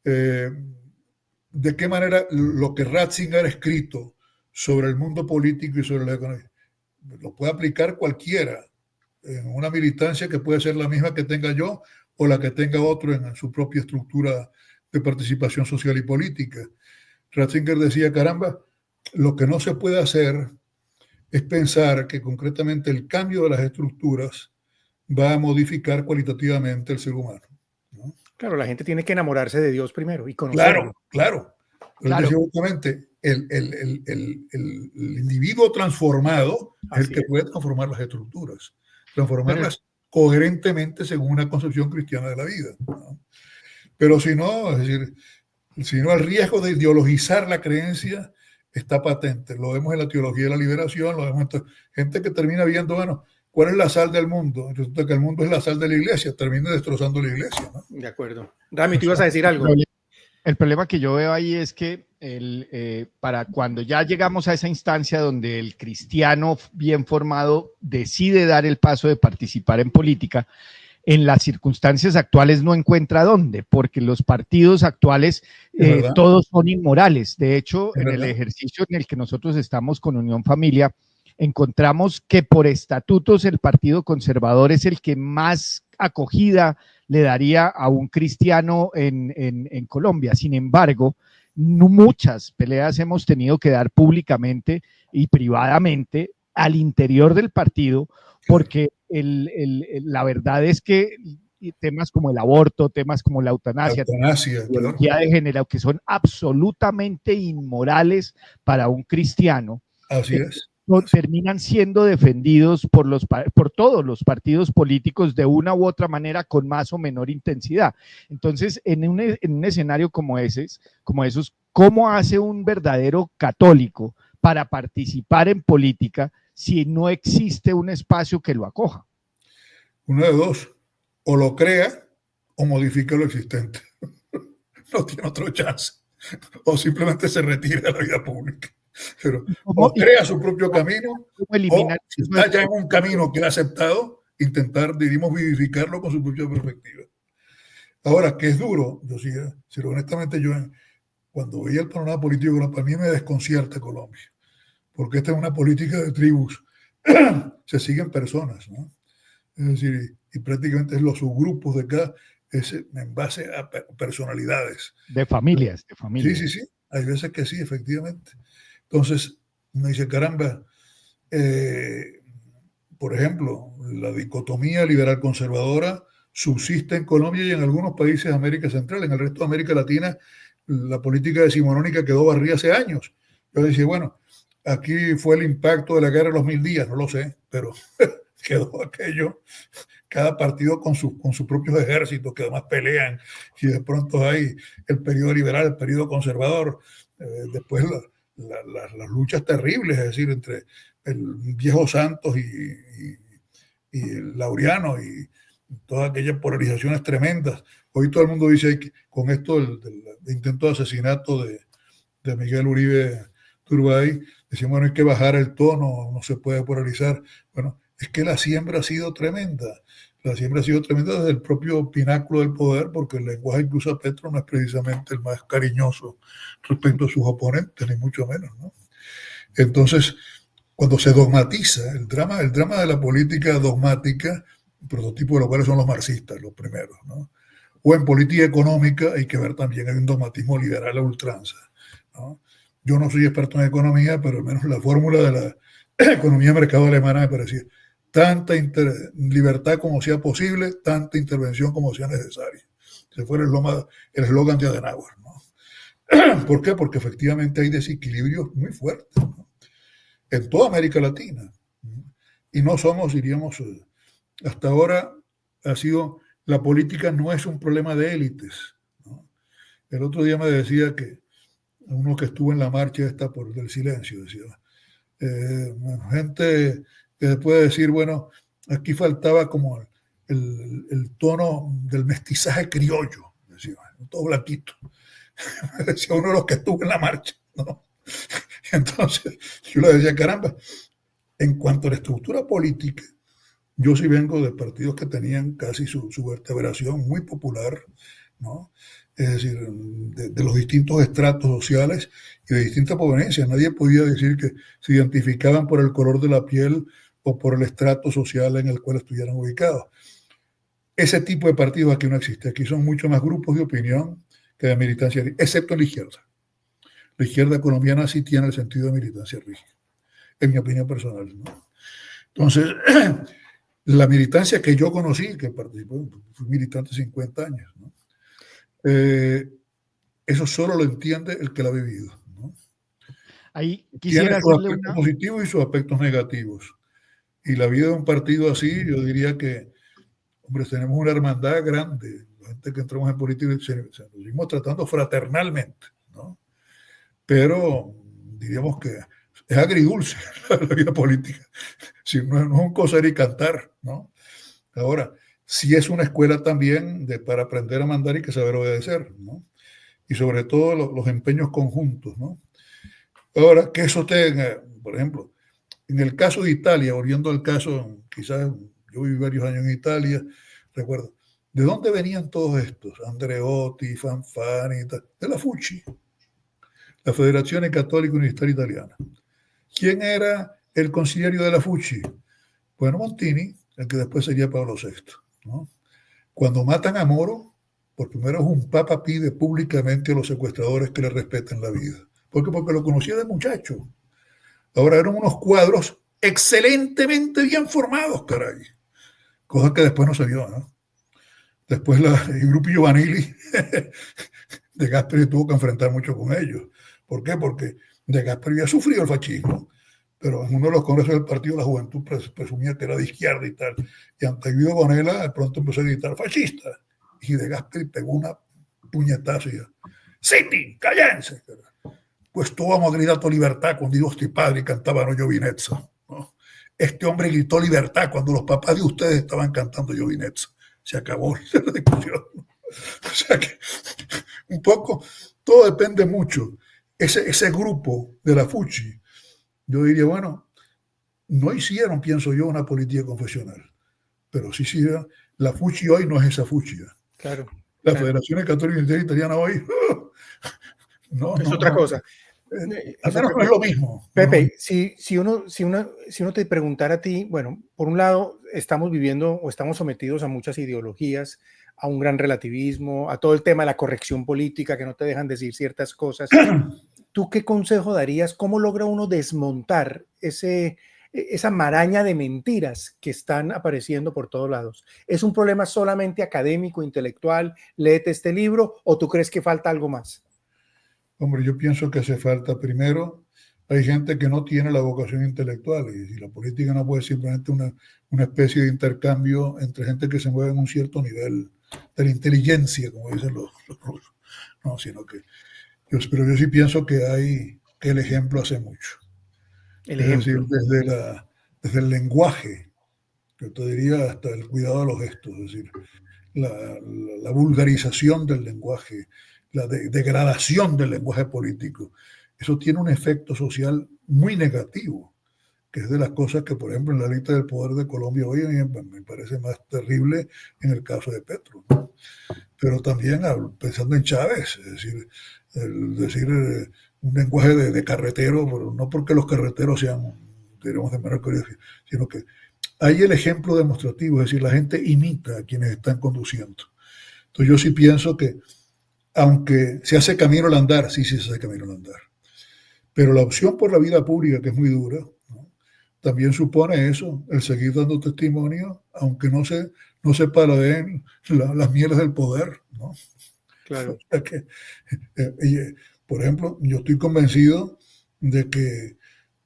C: de qué manera lo que Ratzinger ha escrito sobre el mundo político y sobre la economía lo puede aplicar cualquiera en una militancia que puede ser la misma que tenga yo o la que tenga otro en su propia estructura de participación social y política. Ratzinger decía, caramba, lo que no se puede hacer es pensar que concretamente el cambio de las estructuras va a modificar cualitativamente el ser humano, ¿no?
A: Claro, la gente tiene que enamorarse de Dios primero y conocerlo.
C: Claro. Pero justamente el individuo transformado es el que puede transformar las estructuras, transformarlas coherentemente según una concepción cristiana de la vida, ¿no? Pero si no, es decir, si no, el riesgo de ideologizar la creencia está patente. Lo vemos en la teología de la liberación, lo vemos en gente que termina viendo, bueno, ¿cuál es la sal del mundo? Resulta que el mundo es la sal de la iglesia, termina destrozando la iglesia, ¿no?
A: De acuerdo. Dami, tú ibas a decir algo.
B: El problema que yo veo ahí es que para cuando ya llegamos a esa instancia donde el cristiano bien formado decide dar el paso de participar en política, en las circunstancias actuales no encuentra dónde, porque los partidos actuales todos son inmorales. De hecho, en el ejercicio en el que nosotros estamos con Unión Familia, encontramos que por estatutos el Partido Conservador es el que más acogida le daría a un cristiano en Colombia. Sin embargo, muchas peleas hemos tenido que dar públicamente y privadamente al interior del partido, porque la verdad es que temas como el aborto, temas como la eutanasia, la ideología de género, que son absolutamente inmorales para un cristiano,
C: así es,
B: terminan siendo defendidos por todos los partidos políticos de una u otra manera con más o menor intensidad. Entonces, en un escenario como esos, ¿cómo hace un verdadero católico para participar en política si no existe un espacio que lo acoja?
C: Uno de dos, o lo crea o modifica lo existente. No tiene otro chance. O simplemente se retira de la vida pública. Pero o crea su propio camino, o si está ya en un camino que ha aceptado, intentar, diríamos, vivificarlo con su propia perspectiva. Ahora, que es duro, yo sí, honestamente, yo cuando veía el panorama político, para mí me desconcierta Colombia, porque esta es una política de tribus. Se siguen personas, ¿no? Es decir, y prácticamente es los subgrupos de acá, en base a personalidades.
B: De familias.
C: Sí. Hay veces que sí, efectivamente. Entonces, me dice, caramba, por ejemplo, la dicotomía liberal-conservadora subsiste en Colombia y en algunos países de América Central. En el resto de América Latina, la política decimonónica quedó barrida hace años. Yo decía, bueno, aquí fue el impacto de la guerra de los 1000 días, no lo sé, pero quedó aquello, cada partido con sus propios ejércitos que además pelean, y de pronto hay el periodo liberal, el periodo conservador, después las luchas terribles, es decir, entre el viejo Santos y el Laureano y todas aquellas polarizaciones tremendas. Hoy todo el mundo dice que con esto del intento de asesinato de Miguel Uribe Turbay, decimos, bueno, hay que bajar el tono, no se puede polarizar. Bueno, es que la siembra ha sido tremenda. La siembra ha sido tremenda desde el propio pináculo del poder, porque el lenguaje que usa Petro no es precisamente el más cariñoso respecto a sus oponentes, ni mucho menos, ¿no? Entonces, cuando se dogmatiza, el drama de la política dogmática, el prototipo de los cuales son los marxistas, los primeros, ¿no? O en política económica hay que ver también, hay un dogmatismo liberal a ultranza, ¿no? Yo no soy experto en economía, pero al menos la fórmula de la economía de mercado alemana me parecía tanta libertad como sea posible, tanta intervención como sea necesaria. Ese fue el eslogan de Adenauer, ¿no? ¿Por qué? Porque efectivamente hay desequilibrios muy fuertes, ¿no? En toda América Latina. Y no somos, diríamos, hasta ahora la política no es un problema de élites, ¿no? El otro día me decía que uno que estuvo en la marcha del silencio, decía, gente que puede decir, bueno, aquí faltaba como el tono del mestizaje criollo, decía, todo blanquito. Decía uno de los que estuvo en la marcha, ¿no? Entonces, yo le decía, caramba, en cuanto a la estructura política, yo sí vengo de partidos que tenían casi su vertebración muy popular, ¿no? Es decir, de los distintos estratos sociales y de distintas proveniencias. Nadie podía decir que se identificaban por el color de la piel o por el estrato social en el cual estuvieran ubicados. Ese tipo de partidos aquí no existe. Aquí son mucho más grupos de opinión que de militancia, excepto en la izquierda. La izquierda colombiana sí tiene el sentido de militancia rígida, en mi opinión personal, ¿no? Entonces, la militancia que yo conocí, que participó, fui militante 50 años, ¿no? Eso solo lo entiende el que lo ha vivido, ¿no?
B: Ahí
C: Tiene
B: quisiera
C: sus
B: hacerle
C: aspectos
B: una...
C: positivos y sus aspectos negativos. Y la vida de un partido así, yo diría que, hombre, tenemos una hermandad grande. La gente que entramos en política nos seguimos tratando fraternalmente, ¿no? Pero diríamos que es agridulce la vida política. Si no es un coser y cantar, ¿no? Ahora, sí es una escuela también para aprender a mandar y que saber obedecer, ¿no? Y sobre todo los empeños conjuntos, ¿no? Ahora, que eso tenga, por ejemplo, en el caso de Italia, volviendo al caso, quizás yo viví varios años en Italia, recuerdo, ¿de dónde venían todos estos? Andreotti, Fanfani, de la FUCI, la Federazione Cattolica Universitaria Italiana. ¿Quién era el conciliario de la FUCI? Bueno, Montini, el que después sería Pablo VI, ¿no? Cuando matan a Moro, por primera vez un papa pide públicamente a los secuestradores que le respeten la vida. ¿Por qué? Porque lo conocía de muchacho. Ahora eran unos cuadros excelentemente bien formados, caray. Cosa que después no se vio, ¿no? Después el grupo Giovanili de Gasperi tuvo que enfrentar mucho con ellos. ¿Por qué? Porque de Gasperi había sufrido el fascismo, pero en uno de los congresos del Partido de la Juventud presumía que era de izquierda y tal. Y ante Guido Bonella de pronto empezó a gritar fascista. Y de Gasperi pegó una puñetazo y dijo, ¡Siti! ¡Cállense! Pues todos vamos a gritar libertad cuando Dios ti padre cantaba no Giovinezza, ¿no? Este hombre gritó libertad cuando los papás de ustedes estaban cantando Giovinezza. Se acabó la discusión. O sea que un poco, todo depende mucho. Ese grupo de la FUCI, yo diría, bueno, no hicieron, pienso yo, una política confesional, pero sí hicieron. La FUCI hoy no es esa FUCI.
A: Claro.
C: La
A: claro.
C: Federación Católica Italiana hoy no,
A: es otra cosa.
C: Al menos no es lo mismo.
A: Pepe,
C: ¿no?
A: si uno te preguntara a ti, bueno, por un lado estamos viviendo o estamos sometidos a muchas ideologías, a un gran relativismo, a todo el tema de la corrección política que no te dejan decir ciertas cosas. ¿Tú qué consejo darías? ¿Cómo logra uno desmontar esa maraña de mentiras que están apareciendo por todos lados? ¿Es un problema solamente académico, intelectual? ¿Léete este libro o tú crees que falta algo más?
C: Hombre, yo pienso que hace falta, primero, hay gente que no tiene la vocación intelectual y la política no puede ser simplemente una especie de intercambio entre gente que se mueve en un cierto nivel de la inteligencia, como dicen los rusos. No, sino que pero yo sí pienso que el ejemplo hace mucho.
A: El
C: Es
A: ejemplo.
C: decir, desde el lenguaje, yo te diría hasta el cuidado de los gestos, es decir, la vulgarización del lenguaje, la degradación del lenguaje político. Eso tiene un efecto social muy negativo, que es de las cosas que, por ejemplo, en la lista del poder de Colombia hoy me parece más terrible en el caso de Petro, ¿no? Pero también pensando en Chávez, es decir, un lenguaje de carretero, pero no porque los carreteros sean, diríamos, de menor calidad, sino que hay el ejemplo demostrativo, es decir, la gente imita a quienes están conduciendo. Entonces yo sí pienso que, aunque se hace camino al andar, sí se hace camino al andar, pero la opción por la vida pública, que es muy dura, ¿no? También supone eso, el seguir dando testimonio, aunque no se paladeen las mieles del poder, ¿no?
A: Claro.
C: O sea que, por ejemplo, yo estoy convencido de que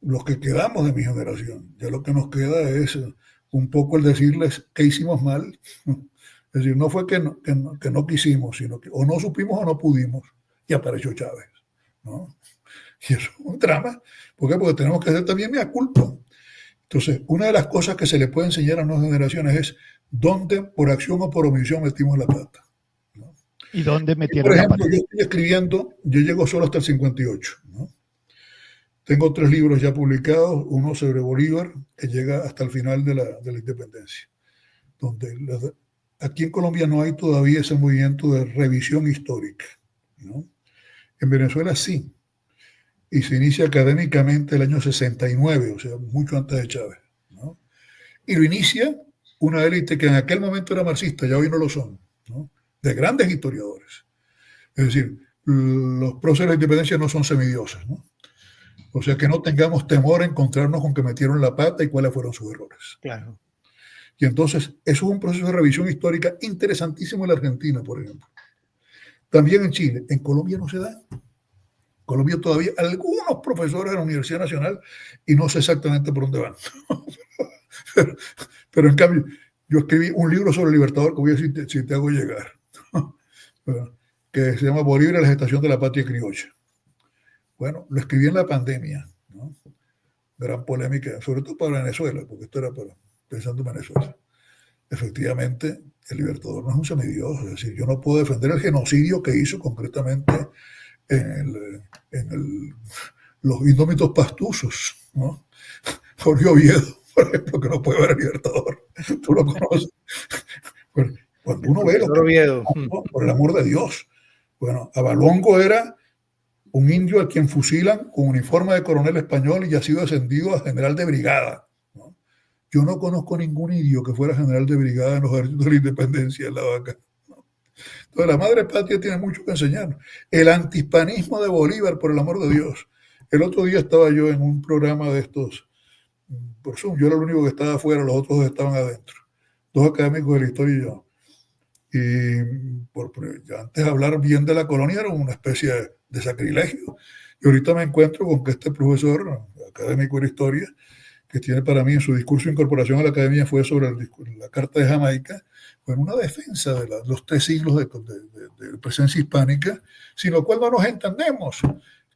C: los que quedamos de mi generación, ya lo que nos queda es un poco el decirles que hicimos mal. Es decir, no fue que no quisimos, sino que o no supimos o no pudimos y apareció Chávez, ¿no? Y eso es un drama. ¿Por qué? Porque tenemos que hacer también mea culpa. Entonces, una de las cosas que se le puede enseñar a nuevas generaciones es dónde, por acción o por omisión, metimos la pata, ¿no?
B: ¿Y dónde metieron
C: por ejemplo,
B: la pata?
C: yo estoy escribiendo, yo llego solo hasta el 58, ¿no? Tengo 3 libros ya publicados, uno sobre Bolívar, que llega hasta el final de la independencia, donde aquí en Colombia no hay todavía ese movimiento de revisión histórica, ¿no? En Venezuela sí, y se inicia académicamente el año 69, o sea, mucho antes de Chávez, ¿no? Y lo inicia una élite que en aquel momento era marxista, ya hoy no lo son, ¿no? De grandes historiadores. Es decir, los próceres de la independencia no son semidioses, ¿no? O sea, que no tengamos temor a encontrarnos con que metieron la pata y cuáles fueron sus errores.
A: Claro.
C: Y entonces, eso es un proceso de revisión histórica interesantísimo en la Argentina, por ejemplo. También en Chile. En Colombia no se da. Colombia todavía algunos profesores de la Universidad Nacional y no sé exactamente por dónde van. pero en cambio, yo escribí un libro sobre el Libertador que voy a decir si te hago llegar, que se llama Bolívar y la gestación de la patria criolla. Bueno, lo escribí en la pandemia, ¿no? Gran polémica, sobre todo para Venezuela, porque esto era pensando en Venezuela. Efectivamente, el Libertador no es un semidios, es decir, yo no puedo defender el genocidio que hizo concretamente los indómitos pastusos, ¿no? Jorge Oviedo, por ejemplo, que no puede ver el Libertador, tú lo conoces. Bueno, cuando uno ve lo que
A: Oviedo,
C: por el amor de Dios, bueno, Avalongo era un indio al quien fusilan con uniforme de coronel español y ya ha sido ascendido a general de brigada, ¿no? Yo no conozco ningún indio que fuera general de brigada en los ejércitos de la independencia en la vaca, ¿no? Entonces la madre patria tiene mucho que enseñarnos. El antihispanismo de Bolívar, por el amor de Dios. El otro día estaba yo en un programa de estos por Zoom, yo era el único que estaba afuera, los otros dos estaban adentro, dos académicos de la historia y yo. Y antes hablar bien de la colonia era una especie de sacrilegio. Y ahorita me encuentro con que este profesor académico de la historia, que tiene para mí en su discurso de incorporación a la academia fue sobre la Carta de Jamaica, fue una defensa de los 3 siglos de presencia hispánica, sin lo cual no nos entendemos,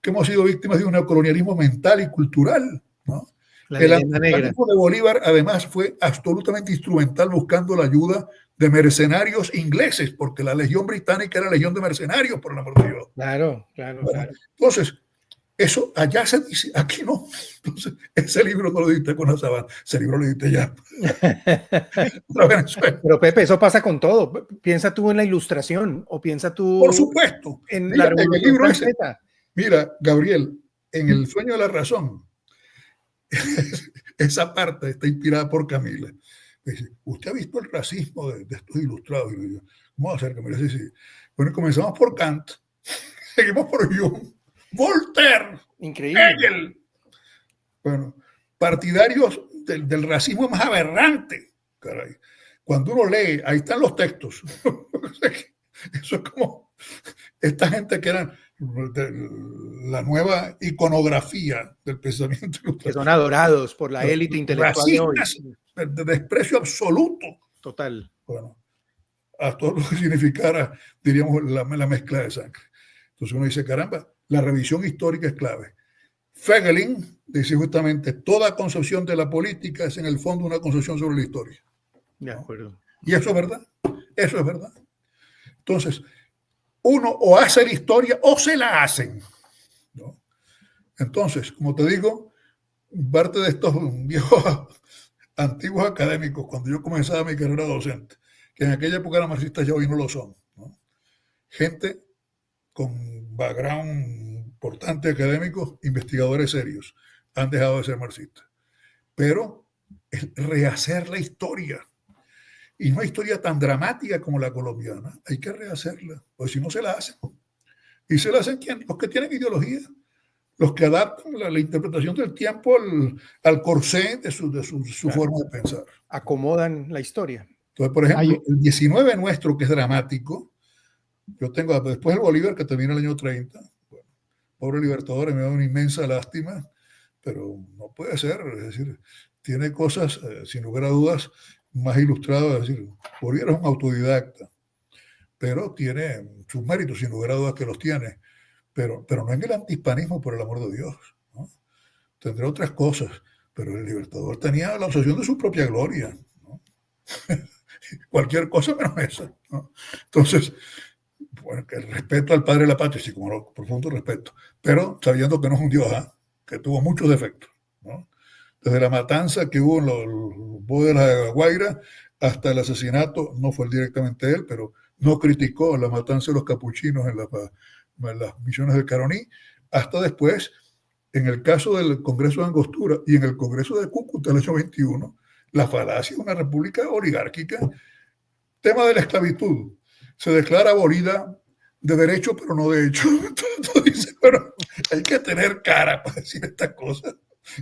C: que hemos sido víctimas de un neocolonialismo mental y cultural, ¿no? El antihispanismo de Bolívar además fue absolutamente instrumental buscando la ayuda de mercenarios ingleses, porque la legión británica era legión de mercenarios, por el amor de Dios.
A: Claro.
C: Entonces, eso allá se dice, aquí no. Entonces, ese libro no lo diste con la sabana, ese libro lo diste ya.
A: Pero Pepe, eso pasa con todo. Piensa tú en la Ilustración o piensa tú
C: por supuesto
A: en la Revolución
C: el libro
A: Francesa.
C: Ese, mira, Gabriel, en El sueño de la razón, esa parte está inspirada por Camila. Dice, ¿usted ha visto el racismo de estos ilustrados? Y yo, ¿cómo va a ser, Camila? Sí. Bueno, comenzamos por Kant, seguimos por Jung, Voltaire,
A: increíble.
C: Hegel. Bueno, partidarios del racismo más aberrante, caray. Cuando uno lee, ahí están los textos. Eso es como esta gente que eran la nueva iconografía del pensamiento ilustrado.
A: Que son adorados por la élite intelectual de hoy.
C: De desprecio absoluto.
A: Total.
C: Bueno, a todo lo que significara, diríamos, la mezcla de sangre. Entonces uno dice, caramba, la revisión histórica es clave. Feigelin dice justamente, toda concepción de la política es en el fondo una concepción sobre la historia.
A: De acuerdo.
C: Y eso es verdad, eso es verdad. Entonces, uno o hace la historia o se la hacen, ¿no? Entonces, como te digo, parte de estos viejos antiguos académicos, cuando yo comenzaba mi carrera docente, que en aquella época eran marxistas, ya hoy no lo son, ¿no? Gente con background importante académico, investigadores serios, han dejado de ser marxistas. Pero es rehacer la historia. Y una historia tan dramática como la colombiana, hay que rehacerla, porque si no se la hacen. ¿Y se la hacen quién? Los que tienen ideología, los que adaptan la interpretación del tiempo al corsé de su claro, forma de pensar.
A: Acomodan la historia.
C: Entonces, por ejemplo, el 19 nuestro, que es dramático, yo tengo después el Bolívar, que termina el año 30, bueno, pobre Libertador, me da una inmensa lástima, pero no puede ser, es decir, tiene cosas, sin lugar a dudas, más ilustradas, es decir, Bolívar es un autodidacta, pero tiene sus méritos, sin lugar a dudas que los tiene, pero no en el antihispanismo, por el amor de Dios, ¿no? Tendrá otras cosas, pero el Libertador tenía la obsesión de su propia gloria, ¿no? Cualquier cosa menos esa, ¿no? Entonces, bueno, que el respeto al padre de la patria, sí, como lo profundo respeto, pero sabiendo que no es un dios, ¿eh? Que tuvo muchos defectos, ¿no? Desde la matanza que hubo en los bóvedas de La Guaira hasta el asesinato, no fue directamente él, pero no criticó la matanza de los capuchinos en las misiones del Caroní, hasta después, en el caso del Congreso de Angostura y en el Congreso de Cúcuta del año 21, la falacia de una república oligárquica, tema de la esclavitud, se declara abolida de derecho, pero no de hecho. Entonces dice, pero hay que tener cara para decir estas cosas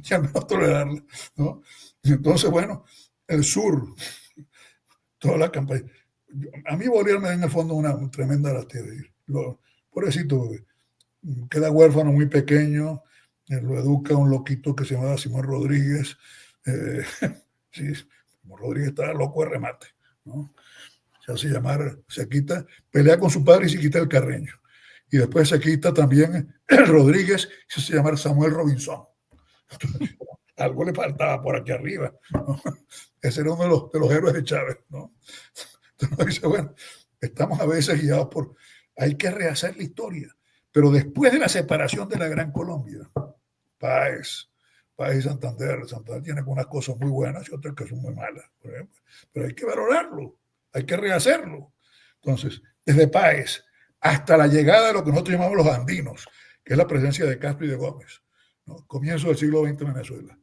C: y al menos tolerarla, ¿no? Entonces, bueno, el sur, toda la campaña. A mí Bolívar me da en el fondo una tremenda lástima. Pobrecito, queda huérfano muy pequeño, lo educa un loquito que se llamaba Simón Rodríguez. Sí, Simón Rodríguez estaba loco de remate, ¿no? Se hace llamar, se quita, pelea con su padre y se quita el Carreño. Y después se quita también Rodríguez y se hace llamar Samuel Robinson. Entonces, algo le faltaba por aquí arriba, ¿no? Ese era uno de los héroes de Chávez, ¿no? Entonces dice, bueno, estamos a veces guiados por, hay que rehacer la historia. Pero después de la separación de la Gran Colombia, Páez y Santander tienen unas cosas muy buenas y otras que son muy malas, por ejemplo. Pero hay que valorarlo, hay que rehacerlo. Entonces, desde Páez hasta la llegada de lo que nosotros llamamos los andinos, que es la presencia de Castro y de Gómez, ¿no? Comienzo del siglo XX en Venezuela.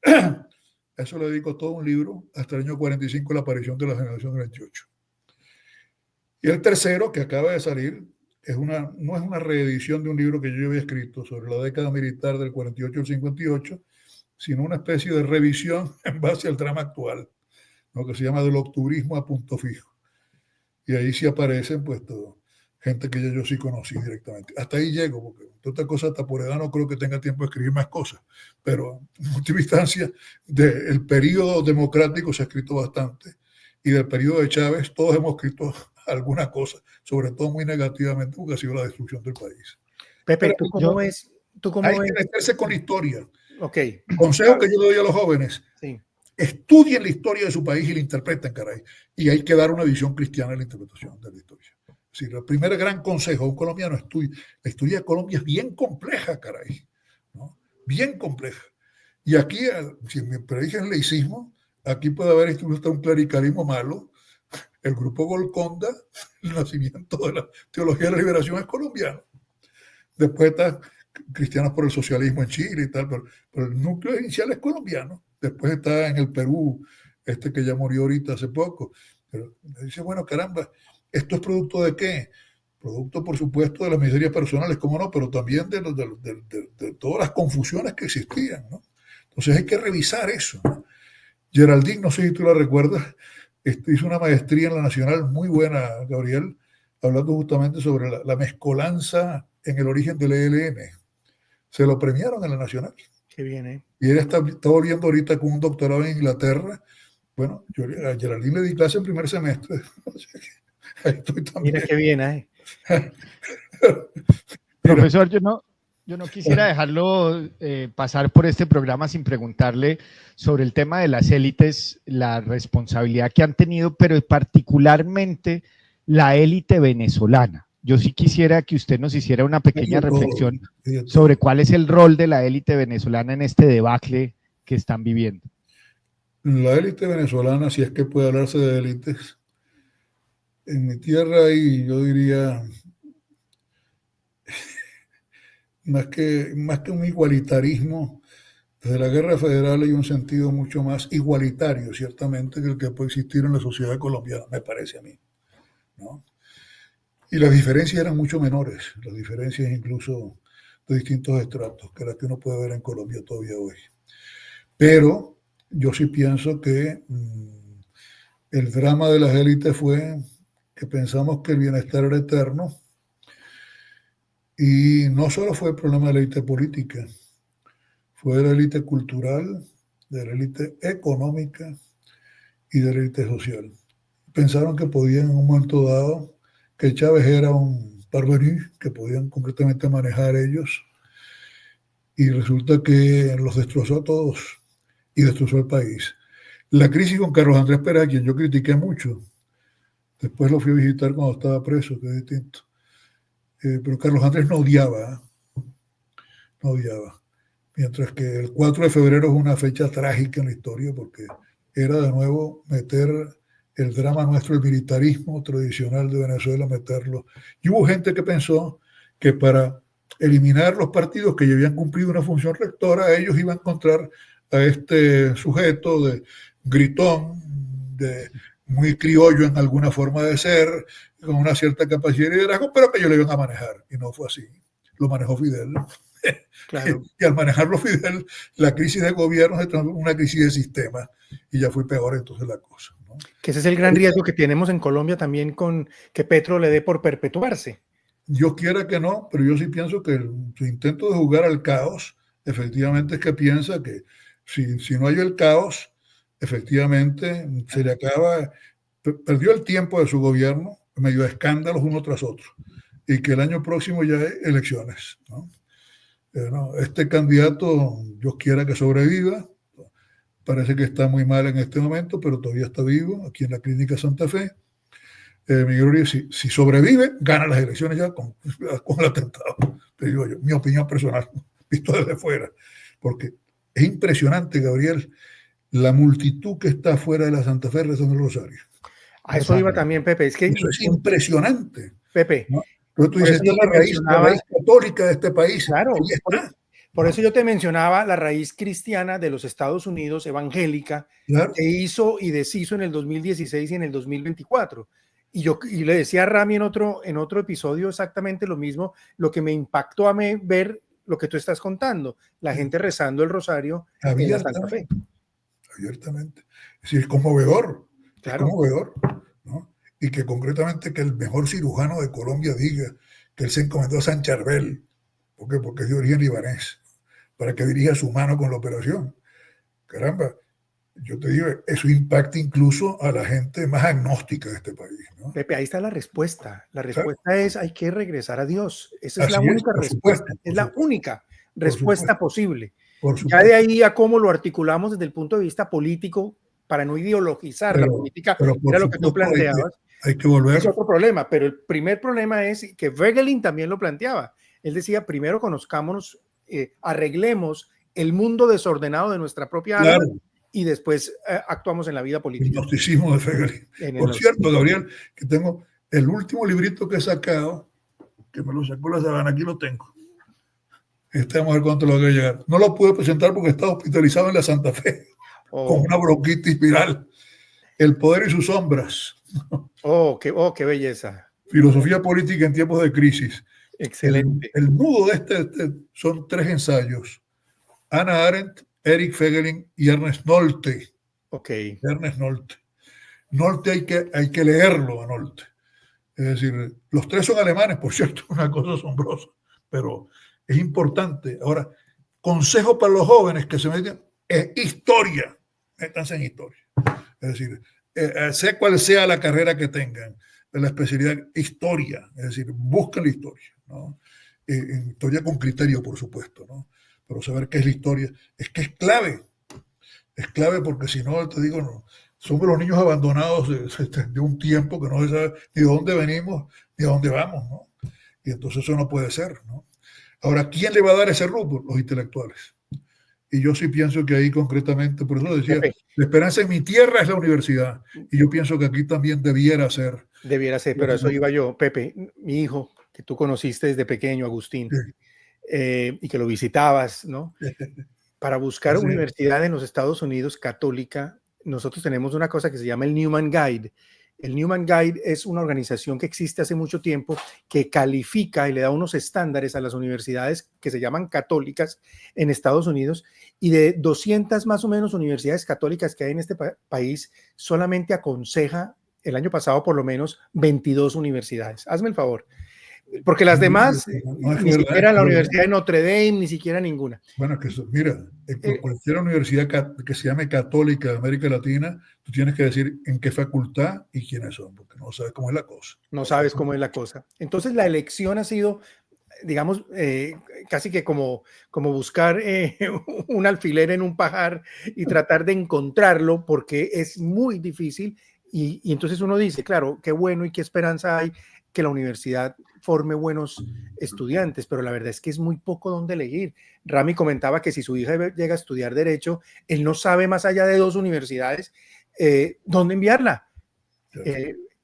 C: A eso le dedico todo un libro, hasta el año 45, la aparición de la generación 28. Y el tercero, que acaba de salir, no es una reedición de un libro que yo había escrito sobre la década militar del 48 al 58, sino una especie de revisión en base al drama actual, ¿no? Que se llama Del octubrismo a punto fijo. Y ahí sí aparecen, pues, todo, gente que yo sí conocí directamente. Hasta ahí llego, porque otra cosa, hasta por edad no creo que tenga tiempo de escribir más cosas, pero en última instancia, del periodo democrático se ha escrito bastante, y del periodo de Chávez todos hemos escrito alguna cosa, sobre todo muy negativamente, porque ha sido la destrucción del país.
A: Pepe, ¿tú cómo ves?
C: Hay que meterse con la historia.
A: Okay.
C: Consejo que yo le doy a los jóvenes:
A: sí.
C: Estudien la historia de su país y la interpreten, caray. Y hay que dar una visión cristiana en la interpretación de la historia. Es decir, el primer gran consejo a un colombiano: la historia de Colombia es bien compleja, caray, ¿no? Bien compleja. Y aquí, si me predigen laicismo, aquí puede haber incluso un clericalismo malo. El grupo Golconda, el nacimiento de la teología de la liberación, es colombiano. Después está Cristianos por el Socialismo en Chile y tal, pero el núcleo inicial es colombiano. Después está en el Perú, que ya murió ahorita hace poco. Pero dice, bueno, caramba, ¿esto es producto de qué? Producto, por supuesto, de las miserias personales, cómo no, pero también de todas las confusiones que existían, ¿no? Entonces hay que revisar eso, ¿no? Geraldine, no sé si tú la recuerdas, hizo una maestría en la Nacional muy buena, Gabriel, hablando justamente sobre la mezcolanza en el origen del ELN. Se lo premiaron en la Nacional.
A: Qué bien, ¿eh?
C: Y él está volviendo ahorita con un doctorado en Inglaterra. Bueno, yo a Geraldine le di clase en primer semestre. Ahí estoy también.
A: Mira qué bien, ¿eh?
B: Profesor, yo no quisiera dejarlo pasar por este programa sin preguntarle sobre el tema de las élites, la responsabilidad que han tenido, pero particularmente la élite venezolana. Yo sí quisiera que usted nos hiciera una pequeña reflexión sobre cuál es el rol de la élite venezolana en este debacle que están viviendo.
C: La élite venezolana, si es que puede hablarse de élites, en mi tierra hay, yo diría, más que un igualitarismo. Desde la guerra federal hay un sentido mucho más igualitario, ciertamente, que el que puede existir en la sociedad colombiana, me parece a mí, ¿no? Y las diferencias eran mucho menores, las diferencias incluso de distintos estratos, que las que uno puede ver en Colombia todavía hoy. Pero yo sí pienso que el drama de las élites fue que pensamos que el bienestar era eterno, y no solo fue el problema de la élite política, fue de la élite cultural, de la élite económica y de la élite social. Pensaron que podían en un momento dado, que Chávez era un parvenu, que podían completamente manejar ellos, y resulta que los destrozó a todos y destrozó el país. La crisis con Carlos Andrés Pérez, a quien yo critiqué mucho, después lo fui a visitar cuando estaba preso, que es distinto, pero Carlos Andrés no odiaba, mientras que el 4 de febrero es una fecha trágica en la historia, porque era de nuevo meter el drama nuestro, el militarismo tradicional de Venezuela, meterlo. Y hubo gente que pensó que para eliminar los partidos que ya habían cumplido una función rectora, ellos iban a encontrar a este sujeto de gritón, de muy criollo en alguna forma de ser, con una cierta capacidad de liderazgo, pero que ellos le iban a manejar. Y no fue así. Lo manejó Fidel. Claro. Y al manejarlo Fidel, la crisis de gobierno se transformó en una crisis de sistema, y ya fue peor entonces la cosa, ¿no?
A: Que ese es el gran riesgo que tenemos en Colombia también, con que Petro le dé por perpetuarse.
C: Yo quiera que no, pero yo sí pienso que su intento de jugar al caos, efectivamente es que piensa que si no hay el caos, efectivamente se le acaba, perdió el tiempo de su gobierno, medio de escándalos uno tras otro, y que el año próximo ya hay elecciones, ¿no? No, este candidato, Dios quiera que sobreviva, parece que está muy mal en este momento, pero todavía está vivo aquí en la Clínica Santa Fe. Miguel Uribe, si sobrevive, gana las elecciones ya con el atentado. Te digo yo, mi opinión personal, visto desde fuera. Porque es impresionante, Gabriel, la multitud que está fuera de la Santa Fe rezando el rosario.
A: A eso iba también, Pepe. Es que
C: eso es impresionante.
A: Pepe.
C: ¿No? Pero tú dices, esta es la raíz católica de este país.
A: Claro, por eso yo te mencionaba la raíz cristiana de los Estados Unidos, evangélica, claro, que hizo y deshizo en el 2016 y en el 2024. Y le decía a Rami en otro episodio exactamente lo mismo, lo que me impactó a mí ver lo que tú estás contando, la gente rezando el rosario en la Santa Fe.
C: Abiertamente. Es decir, es conmovedor.
A: Claro.
C: Es conmovedor, ¿no? Y que concretamente que el mejor cirujano de Colombia diga que él se encomendó a San Charbel, porque es de origen libanés, para que dirija su mano con la operación. Caramba, yo te digo, eso impacta incluso a la gente más agnóstica de este país, ¿no?
A: Pepe, ahí está la respuesta. La respuesta es, hay que regresar a Dios. Esa es
C: Así
A: la única respuesta. Es la única respuesta posible. Ya de ahí a cómo lo articulamos desde el punto de vista político, para no ideologizar la política, era lo que tú planteabas.
C: Hay que volver.
A: Es otro problema, pero el primer problema es que Voegelin también lo planteaba. Él decía, primero conozcámonos, arreglemos el mundo desordenado de nuestra propia alma, y después actuamos en la vida política.
C: El gnosticismo de Voegelin. Por cierto, Gabriel, que tengo el último librito que he sacado, que me lo sacó la Sabana, aquí lo tengo. Vamos a ver cuánto lo voy a llegar. No lo pude presentar porque estaba hospitalizado en la Santa Fe, con una bronquitis viral. El poder y sus sombras.
A: Qué belleza.
C: Filosofía política en tiempos de crisis.
A: Excelente.
C: El nudo de este son 3 ensayos. Hannah Arendt, Eric Voegelin y Ernest Nolte. Ernest Nolte. Nolte hay que leerlo a Nolte. Es decir, los 3 son alemanes, por cierto, una cosa asombrosa, pero es importante. Ahora, consejo para los jóvenes que se meten, es historia. Métanse en historia. Es decir, sea cual sea la carrera que tengan, la especialidad, historia. Es decir, busquen la historia, ¿no? Historia con criterio, por supuesto, ¿no? Pero saber qué es la historia es que es clave. Es clave porque si no, te digo, no, somos los niños abandonados de un tiempo que no se sabe ni de dónde venimos ni a dónde vamos, ¿no? Y entonces eso no puede ser, ¿no? Ahora, ¿quién le va a dar ese rumbo? Los intelectuales. Y yo sí pienso que ahí concretamente, por eso lo decía, la esperanza en mi tierra es la universidad. Y yo pienso que aquí también debiera ser.
A: Debiera ser, pero eso iba yo. Pepe, mi hijo, que tú conociste desde pequeño, Agustín, y que lo visitabas, ¿no? Para buscar universidad en los Estados Unidos católica, nosotros tenemos una cosa que se llama el Newman Guide. El Newman Guide es una organización que existe hace mucho tiempo que califica y le da unos estándares a las universidades que se llaman católicas en Estados Unidos, y de 200 más o menos universidades católicas que hay en este país, solamente aconseja, el año pasado por lo menos, 22 universidades. Hazme el favor. Porque las demás, ni siquiera la Universidad de Notre Dame, ni siquiera ninguna.
C: Bueno, que eso, mira, en cualquier universidad que se llame católica de América Latina, tú tienes que decir en qué facultad y quiénes son, porque no sabes cómo es la cosa.
A: No sabes cómo es la cosa. Entonces la elección ha sido, digamos, casi que como buscar un alfiler en un pajar y tratar de encontrarlo, porque es muy difícil. Y entonces uno dice, claro, qué bueno y qué esperanza hay que la universidad forme buenos estudiantes, pero la verdad es que es muy poco donde elegir. Rami comentaba que si su hija llega a estudiar Derecho, él no sabe más allá de 2 universidades dónde enviarla.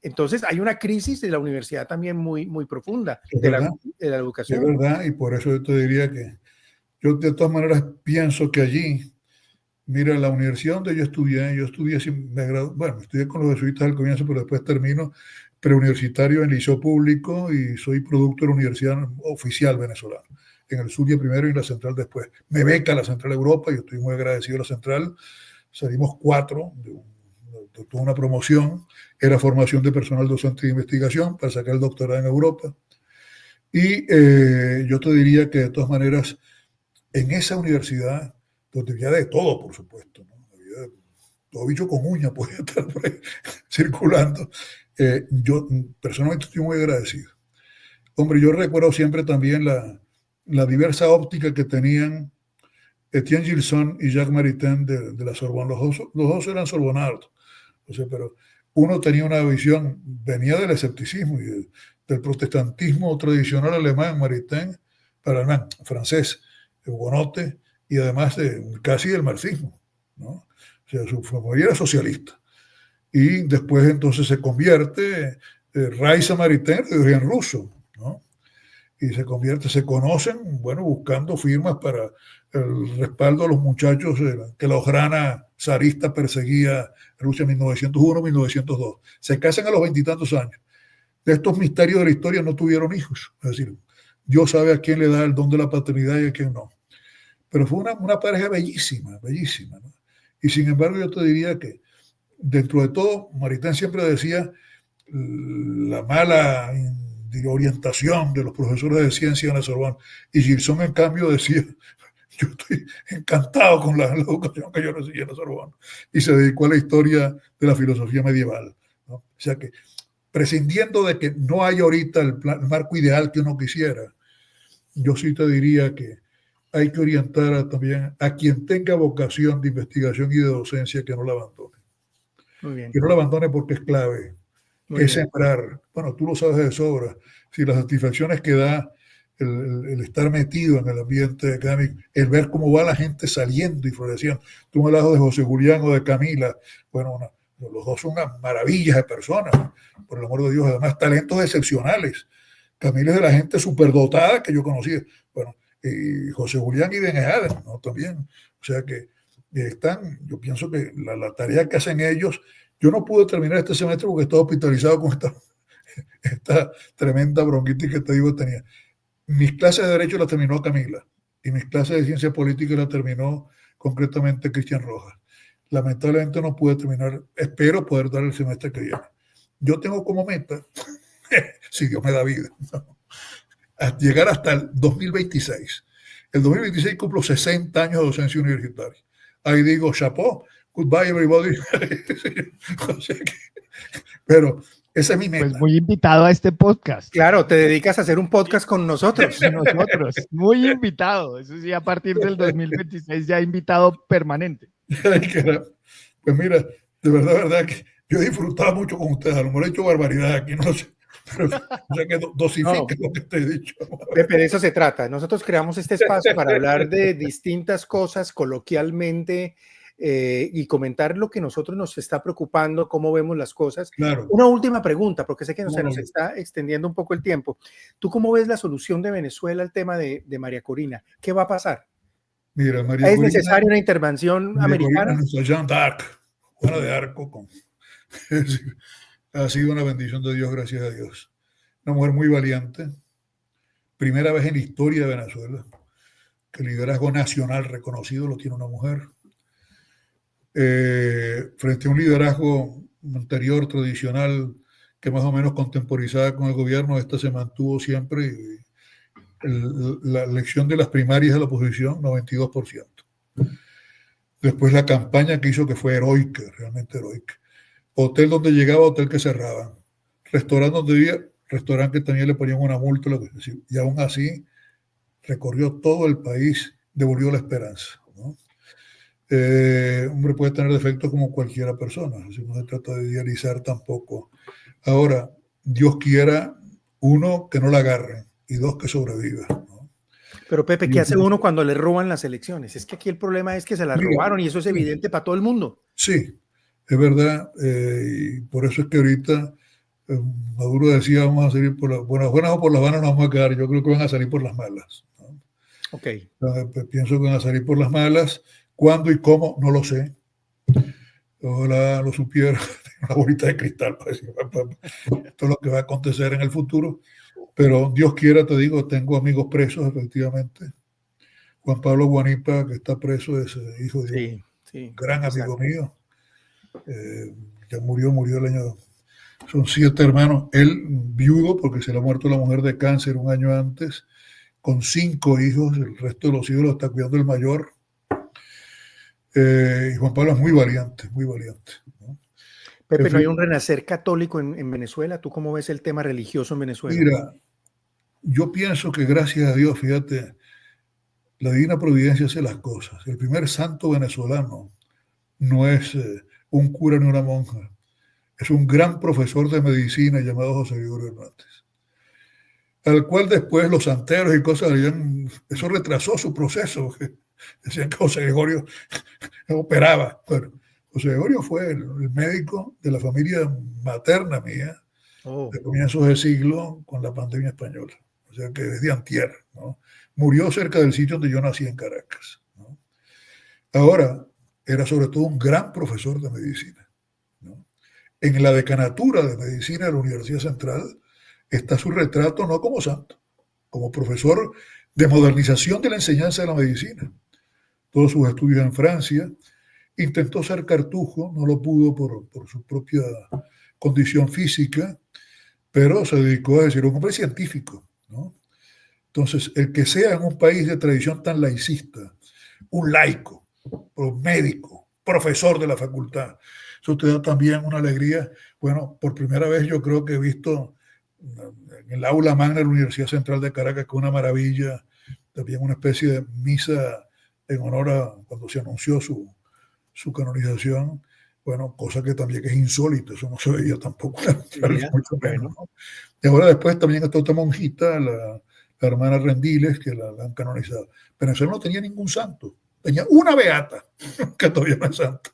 A: Entonces hay una crisis de la universidad también muy, muy profunda, de la educación.
C: Es verdad, y por eso yo te diría que yo de todas maneras pienso que allí, mira, la universidad donde yo estudié estudié con los jesuitas al comienzo, pero después termino preuniversitario en liceo público y soy producto de la Universidad Oficial Venezolana, en el Zulia primero y en la Central después. Me beca la Central Europa y estoy muy agradecido a la Central. Salimos 4 de toda una promoción, era formación de personal docente de investigación para sacar el doctorado en Europa. Y yo te diría que de todas maneras, en esa universidad, donde había de todo, por supuesto, ¿no? Había todo bicho con uña podía estar por ahí circulando. Yo personalmente estoy muy agradecido. Hombre, yo recuerdo siempre también la diversa óptica que tenían Etienne Gilson y Jacques Maritain de la Sorbonne. Los dos eran sorbonados. O sea, pero uno tenía una visión, venía del escepticismo y del protestantismo tradicional alemán, Maritain, para alemán, francés, hugonote, y además casi del marxismo, ¿no? O sea, su familia era socialista. Y después entonces se convierte, Raisa Maritain de origen ruso, ¿no? Y se conocen, bueno, buscando firmas para el respaldo a los muchachos que la ojrana zarista perseguía en Rusia en 1901-1902. Se casan a los veintitantos años. De estos misterios de la historia no tuvieron hijos. Es decir, Dios sabe a quién le da el don de la paternidad y a quién no. Pero fue una pareja bellísima, bellísima, ¿no? Y sin embargo yo te diría que dentro de todo, Maritain siempre decía la mala orientación de los profesores de ciencia en la Sorbonne. Y Gilson, en cambio, decía, yo estoy encantado con la educación que yo recibí en la Sorbonne. Y se dedicó a la historia de la filosofía medieval, ¿no? O sea que, prescindiendo de que no hay ahorita el marco ideal que uno quisiera, yo sí te diría que hay que orientar también a quien tenga vocación de investigación y de docencia, que no la abandone.
A: Muy bien.
C: Que no la abandone porque es clave.
A: Muy
C: Es
A: bien.
C: sembrar. Bueno, tú lo sabes de sobra. Si las satisfacciones que da el estar metido en el ambiente académico, el ver cómo va la gente saliendo y floreciendo. Tú me hablas de José Julián o de Camila. Bueno, los dos son unas maravillas de personas, por el amor de Dios. Además, talentos excepcionales. Camila es de la gente superdotada que yo conocí. Bueno, y José Julián y Denejada, ¿no? También. O sea que yo pienso que la tarea que hacen ellos, yo no pude terminar este semestre porque estaba hospitalizado con esta tremenda bronquitis que te digo que tenía. Mis clases de Derecho las terminó Camila y mis clases de Ciencia Política las terminó concretamente Cristian Rojas. Lamentablemente no pude terminar, espero poder dar el semestre que viene. Yo tengo como meta, si Dios me da vida, a llegar hasta el 2026. El 2026 cumplo 60 años de docencia universitaria. Ahí digo, chapeau, goodbye everybody. O sea que, pero esa es mi meta.
B: Pues muy invitado a este podcast.
A: Claro, te dedicas a hacer un podcast con nosotros.
B: Nosotros, muy invitado. Eso sí, a partir del 2026 ya invitado permanente.
C: Pues mira, de verdad que yo he disfrutado mucho con ustedes. A lo mejor he hecho barbaridad aquí, no lo sé. Pero o sea que dosifique lo que te he dicho.
A: Pepe, de eso se trata. Nosotros creamos este espacio para hablar de distintas cosas coloquialmente y comentar lo que nosotros nos está preocupando, cómo vemos las cosas.
C: Claro.
A: Una última pregunta, porque sé que se nos está extendiendo un poco el tiempo. ¿Tú cómo ves la solución de Venezuela al tema de María Corina? ¿Qué va a pasar?
C: Mira, María
A: ¿Es
C: Corina,
A: necesaria una intervención
C: María
A: americana?
C: Corina, nuestra Jeanne d'Arc, Juana de Arco, ha sido una bendición de Dios, gracias a Dios. Una mujer muy valiente, primera vez en la historia de Venezuela que el liderazgo nacional reconocido lo tiene una mujer. Frente a un liderazgo anterior, tradicional, que más o menos contemporizaba con el gobierno, esta se mantuvo siempre. La elección de las primarias de la oposición, 92%. Después la campaña que hizo, que fue heroica, realmente heroica. Hotel donde llegaba, hotel que cerraban. Restaurante donde vivía, restaurante que también le ponían una multa. Y aún así recorrió todo el país, devolvió la esperanza, ¿no? Hombre, puede tener defectos como cualquiera persona, así no se trata de idealizar tampoco. Ahora, Dios quiera, uno, que no la agarren, y dos, que sobreviva, ¿no?
A: Pero Pepe, ¿qué hace uno cuando le roban las elecciones? Es que aquí el problema es que se las robaron y eso es evidente para todo el mundo.
C: Sí, es verdad, y por eso es que ahorita Maduro decía, vamos a salir por las buenas o por las buenas nos vamos a quedar. Yo creo que van a salir por las malas, ¿no?
A: Ok.
C: Pienso que van a salir por las malas. ¿Cuándo y cómo? No lo sé. Ojalá lo supiera. Una bolita de cristal para decir esto es lo que va a acontecer en el futuro. Pero Dios quiera, te digo, tengo amigos presos, efectivamente. Juan Pablo Guanipa, que está preso, es hijo de un gran amigo mío. Ya murió el año Son 7 hermanos. Él viudo porque se le ha muerto la mujer de cáncer un año antes, con 5 hijos. El resto de los hijos lo está cuidando el mayor. Y Juan Pablo es muy valiente, muy valiente, ¿no?
A: Pepe, ¿no hay un renacer católico en Venezuela? ¿Tú cómo ves el tema religioso en Venezuela?
C: Mira, yo pienso que gracias a Dios, fíjate, la divina providencia hace las cosas. El primer santo venezolano no es un cura ni una monja, es un gran profesor de medicina llamado José Gregorio Hernández, al cual después los santeros y cosas, eso retrasó su proceso. Decían que José Gregorio operaba. Bueno, José Gregorio fue el médico de la familia materna mía de comienzos del siglo con la pandemia española. O sea que desde antier, ¿no? Murió cerca del sitio donde yo nací, en Caracas, ¿no? Ahora, era sobre todo un gran profesor de medicina, ¿no? En la decanatura de medicina de la Universidad Central está su retrato no como santo, como profesor de modernización de la enseñanza de la medicina. Todos sus estudios en Francia. Intentó ser cartujo, no lo pudo por su propia condición física, pero se dedicó a decir un hombre científico, ¿no? Entonces, el que sea en un país de tradición tan laicista, un laico, un médico, profesor de la facultad, eso te da también una alegría. Bueno, por primera vez yo creo que he visto en el aula magna de la Universidad Central de Caracas, que es una maravilla, también una especie de misa en honor a cuando se anunció su canonización. Bueno, cosa que también es insólita, eso no se veía tampoco, mucho menos, ¿no? Y ahora después también está otra monjita, la hermana Rendiles, que la han canonizado. Venezuela no tenía ningún santo, tenía una beata, que todavía no es santa,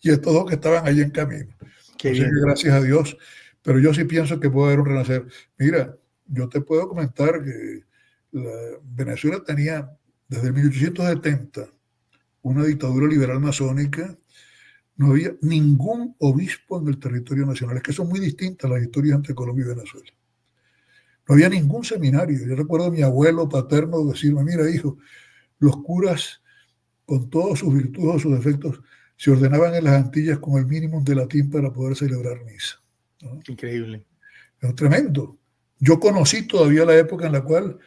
C: y estos dos que estaban allí en camino. Así que gracias a Dios, pero yo sí pienso que puede haber un renacer. Mira, yo te puedo comentar que Venezuela tenía desde 1870 una dictadura liberal masónica. No había ningún obispo en el territorio nacional. Es que son muy distintas las historias entre Colombia y Venezuela. No había ningún seminario. Yo recuerdo a mi abuelo paterno decirme, mira, hijo, los curas, con todas sus virtudes o sus defectos, se ordenaban en las Antillas con el mínimo de latín para poder celebrar misa, ¿no?
A: Increíble.
C: Es tremendo. Yo conocí todavía la época en la cual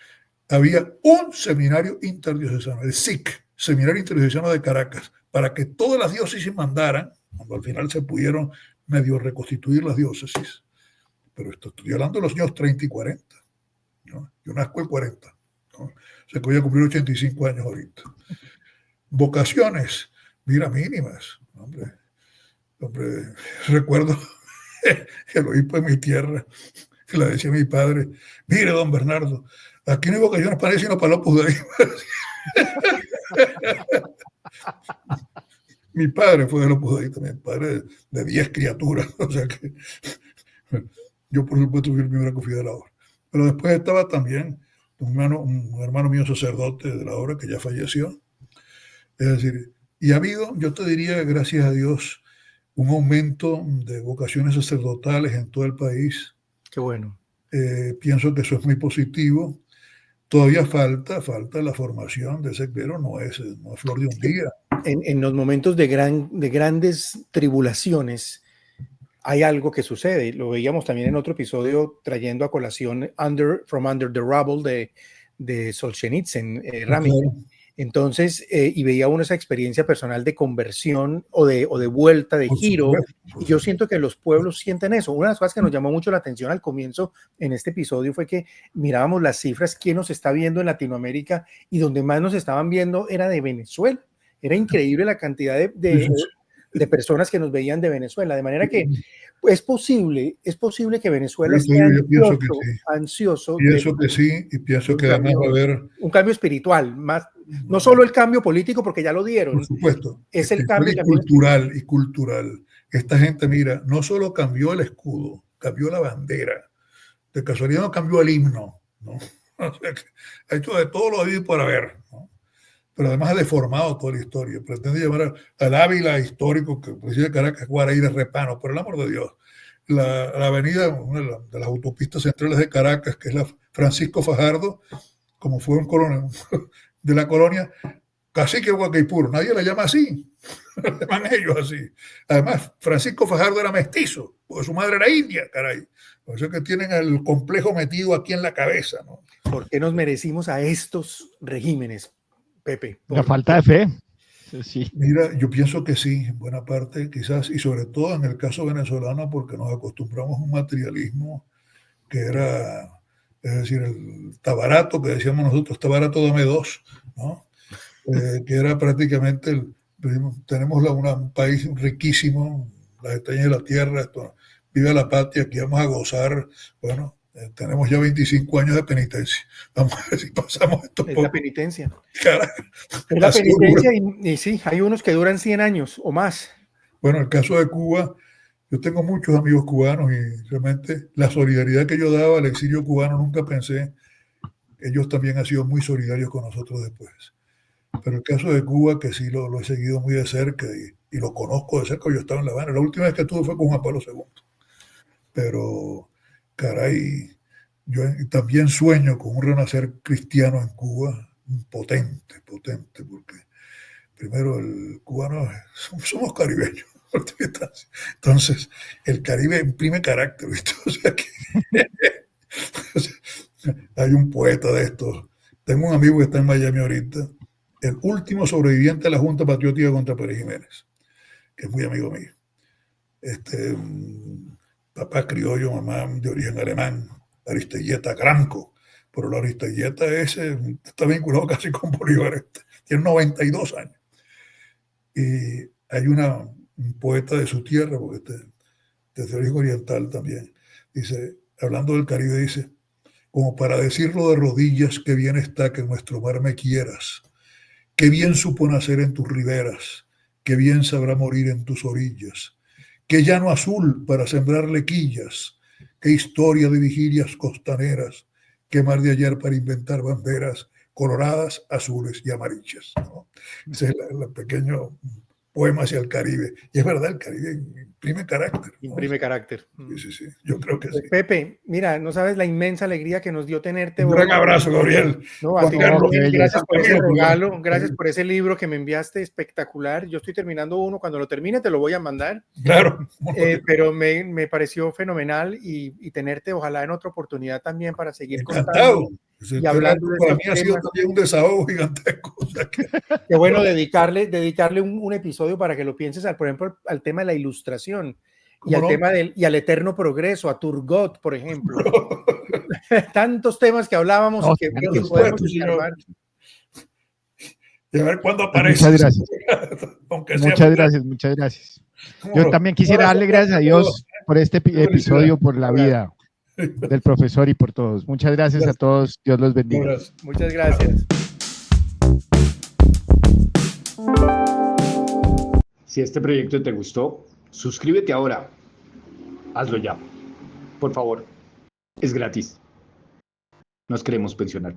C: había un seminario interdiocesano, el SIC, Seminario Interdiocesano de Caracas, para que todas las diócesis mandaran, cuando al final se pudieron medio reconstituir las diócesis. Pero estoy hablando de los años 30 y 40, ¿no? Yo nazco en 40, ¿no? O sea que voy a cumplir 85 años ahorita. Vocaciones, mira, mínimas. Hombre, recuerdo el obispo de mi tierra, que le decía a mi padre, mire, don Bernardo, aquí no hay vocaciones para él, sino para los judaísmos. Mi padre fue de los Opus Dei también, padre de 10 criaturas. O sea que yo, por supuesto, fui el primero que fui de la obra. Pero después estaba también un hermano mío sacerdote de la obra que ya falleció. Es decir, y ha habido, yo te diría, gracias a Dios, un aumento de vocaciones sacerdotales en todo el país.
A: Qué bueno.
C: Pienso que eso es muy positivo. Todavía falta la formación de ese clero, no es flor de un día.
A: En los momentos de grandes tribulaciones hay algo que sucede. Lo veíamos también en otro episodio trayendo a colación From Under the Rubble de Solzhenitsyn, Rami. Entonces, y veía uno esa experiencia personal de conversión o de vuelta, de giro. Y yo siento que los pueblos sienten eso. Una de las cosas que nos llamó mucho la atención al comienzo en este episodio fue que mirábamos las cifras, quién nos está viendo en Latinoamérica, y donde más nos estaban viendo era de Venezuela. Era increíble la cantidad de personas que nos veían de Venezuela. De manera que es posible que Venezuela esté ansioso.
C: Pienso que sí, y pienso que además va a haber
A: un cambio espiritual, más, no solo el cambio político, porque ya lo dieron.
C: Por supuesto.
A: Es el cambio
C: cultural. Esta gente, mira, no solo cambió el escudo, cambió la bandera. De casualidad no cambió el himno, ¿no? O sea, ha hecho de todo lo debido por haber, ¿no? Pero además ha deformado toda la historia. Pretende llamar al Ávila histórico, que decía Caracas, Guaraíra, Repano, por el amor de Dios. La avenida, una de las autopistas centrales de Caracas, que es la Francisco Fajardo, como fue un colonia de la colonia, Cacique Guacaipuro, nadie la llama así, la llaman ellos así. Además, Francisco Fajardo era mestizo, porque su madre era india, caray. Por eso es que tienen el complejo metido aquí en la cabeza, ¿no?
A: ¿Por qué nos merecimos a estos regímenes, Pepe?
B: La falta de fe. Sí.
C: Mira, yo pienso que sí, en buena parte, quizás, y sobre todo en el caso venezolano, porque nos acostumbramos a un materialismo que era, es decir, está barato, que decíamos nosotros, está barato, dame dos, ¿no? Que era prácticamente, tenemos un país riquísimo, las estrellas de la tierra, esto, viva la patria, aquí vamos a gozar, bueno, tenemos ya 25 años de penitencia, vamos a ver si pasamos esto
A: Es
C: poco.
A: la penitencia.
C: Carajo,
A: es la penitencia y sí, hay unos que duran 100 años o más.
C: Bueno, el caso de Cuba, yo tengo muchos amigos cubanos y realmente la solidaridad que yo daba al exilio cubano nunca pensé que ellos también han sido muy solidarios con nosotros después. Pero el caso de Cuba, que sí lo he seguido muy de cerca y lo conozco de cerca, yo estaba en La Habana. La última vez que estuve fue con Juan Pablo II. Pero, caray, yo también sueño con un renacer cristiano en Cuba, potente, potente, porque primero el cubano, somos caribeños. Entonces, el Caribe imprime carácter, ¿viste? O sea que hay un poeta de estos. Tengo un amigo que está en Miami ahorita, el último sobreviviente de la Junta Patriótica contra Pérez Jiménez, que es muy amigo mío. Papá criollo, mamá de origen alemán, Aristelleta Granco, pero la Aristelleta ese está vinculado casi con Bolívar, tiene 92 años. Y hay un poeta de su tierra, porque desde origen oriental también, dice, hablando del Caribe, dice, como para decirlo de rodillas, qué bien está que en nuestro mar me quieras, qué bien supo nacer en tus riberas, qué bien sabrá morir en tus orillas, qué llano azul para sembrar lequillas, qué historia de vigilias costaneras, qué mar de ayer para inventar banderas coloradas, azules y amarillas, ¿no? Ese es el pequeño poema hacia el Caribe. Y es verdad, el Caribe imprime carácter, ¿no?
A: Imprime carácter.
C: Sí, sí, sí. Yo creo que sí.
A: Pepe, mira, no sabes la inmensa alegría que nos dio tenerte.
C: Un gran abrazo, Gabriel.
A: No, a ti, gracias por ese regalo, gracias por ese libro que me enviaste, espectacular. Yo estoy terminando uno, cuando lo termine te lo voy a mandar.
C: Claro.
A: Pero me pareció fenomenal y tenerte, ojalá en otra oportunidad también para seguir
C: contando.
A: Y hablando de
C: para mí ha sido también un desahogo gigantesco. O sea que...
A: Qué bueno dedicarle un episodio para que lo pienses, por ejemplo, al tema de la ilustración y al tema y al eterno progreso, a Turgot, por ejemplo. Tantos temas que hablábamos y que podemos observar.
C: Y a ver cuándo aparece.
B: Muchas gracias. muchas gracias. Yo también quisiera darle gracias a Dios por este episodio, por la vida del profesor y por todos. Muchas gracias a todos. Dios los bendiga.
A: Muchas gracias.
D: Si este proyecto te gustó, suscríbete ahora. Hazlo ya. Por favor. Es gratis. Nos queremos pensionar.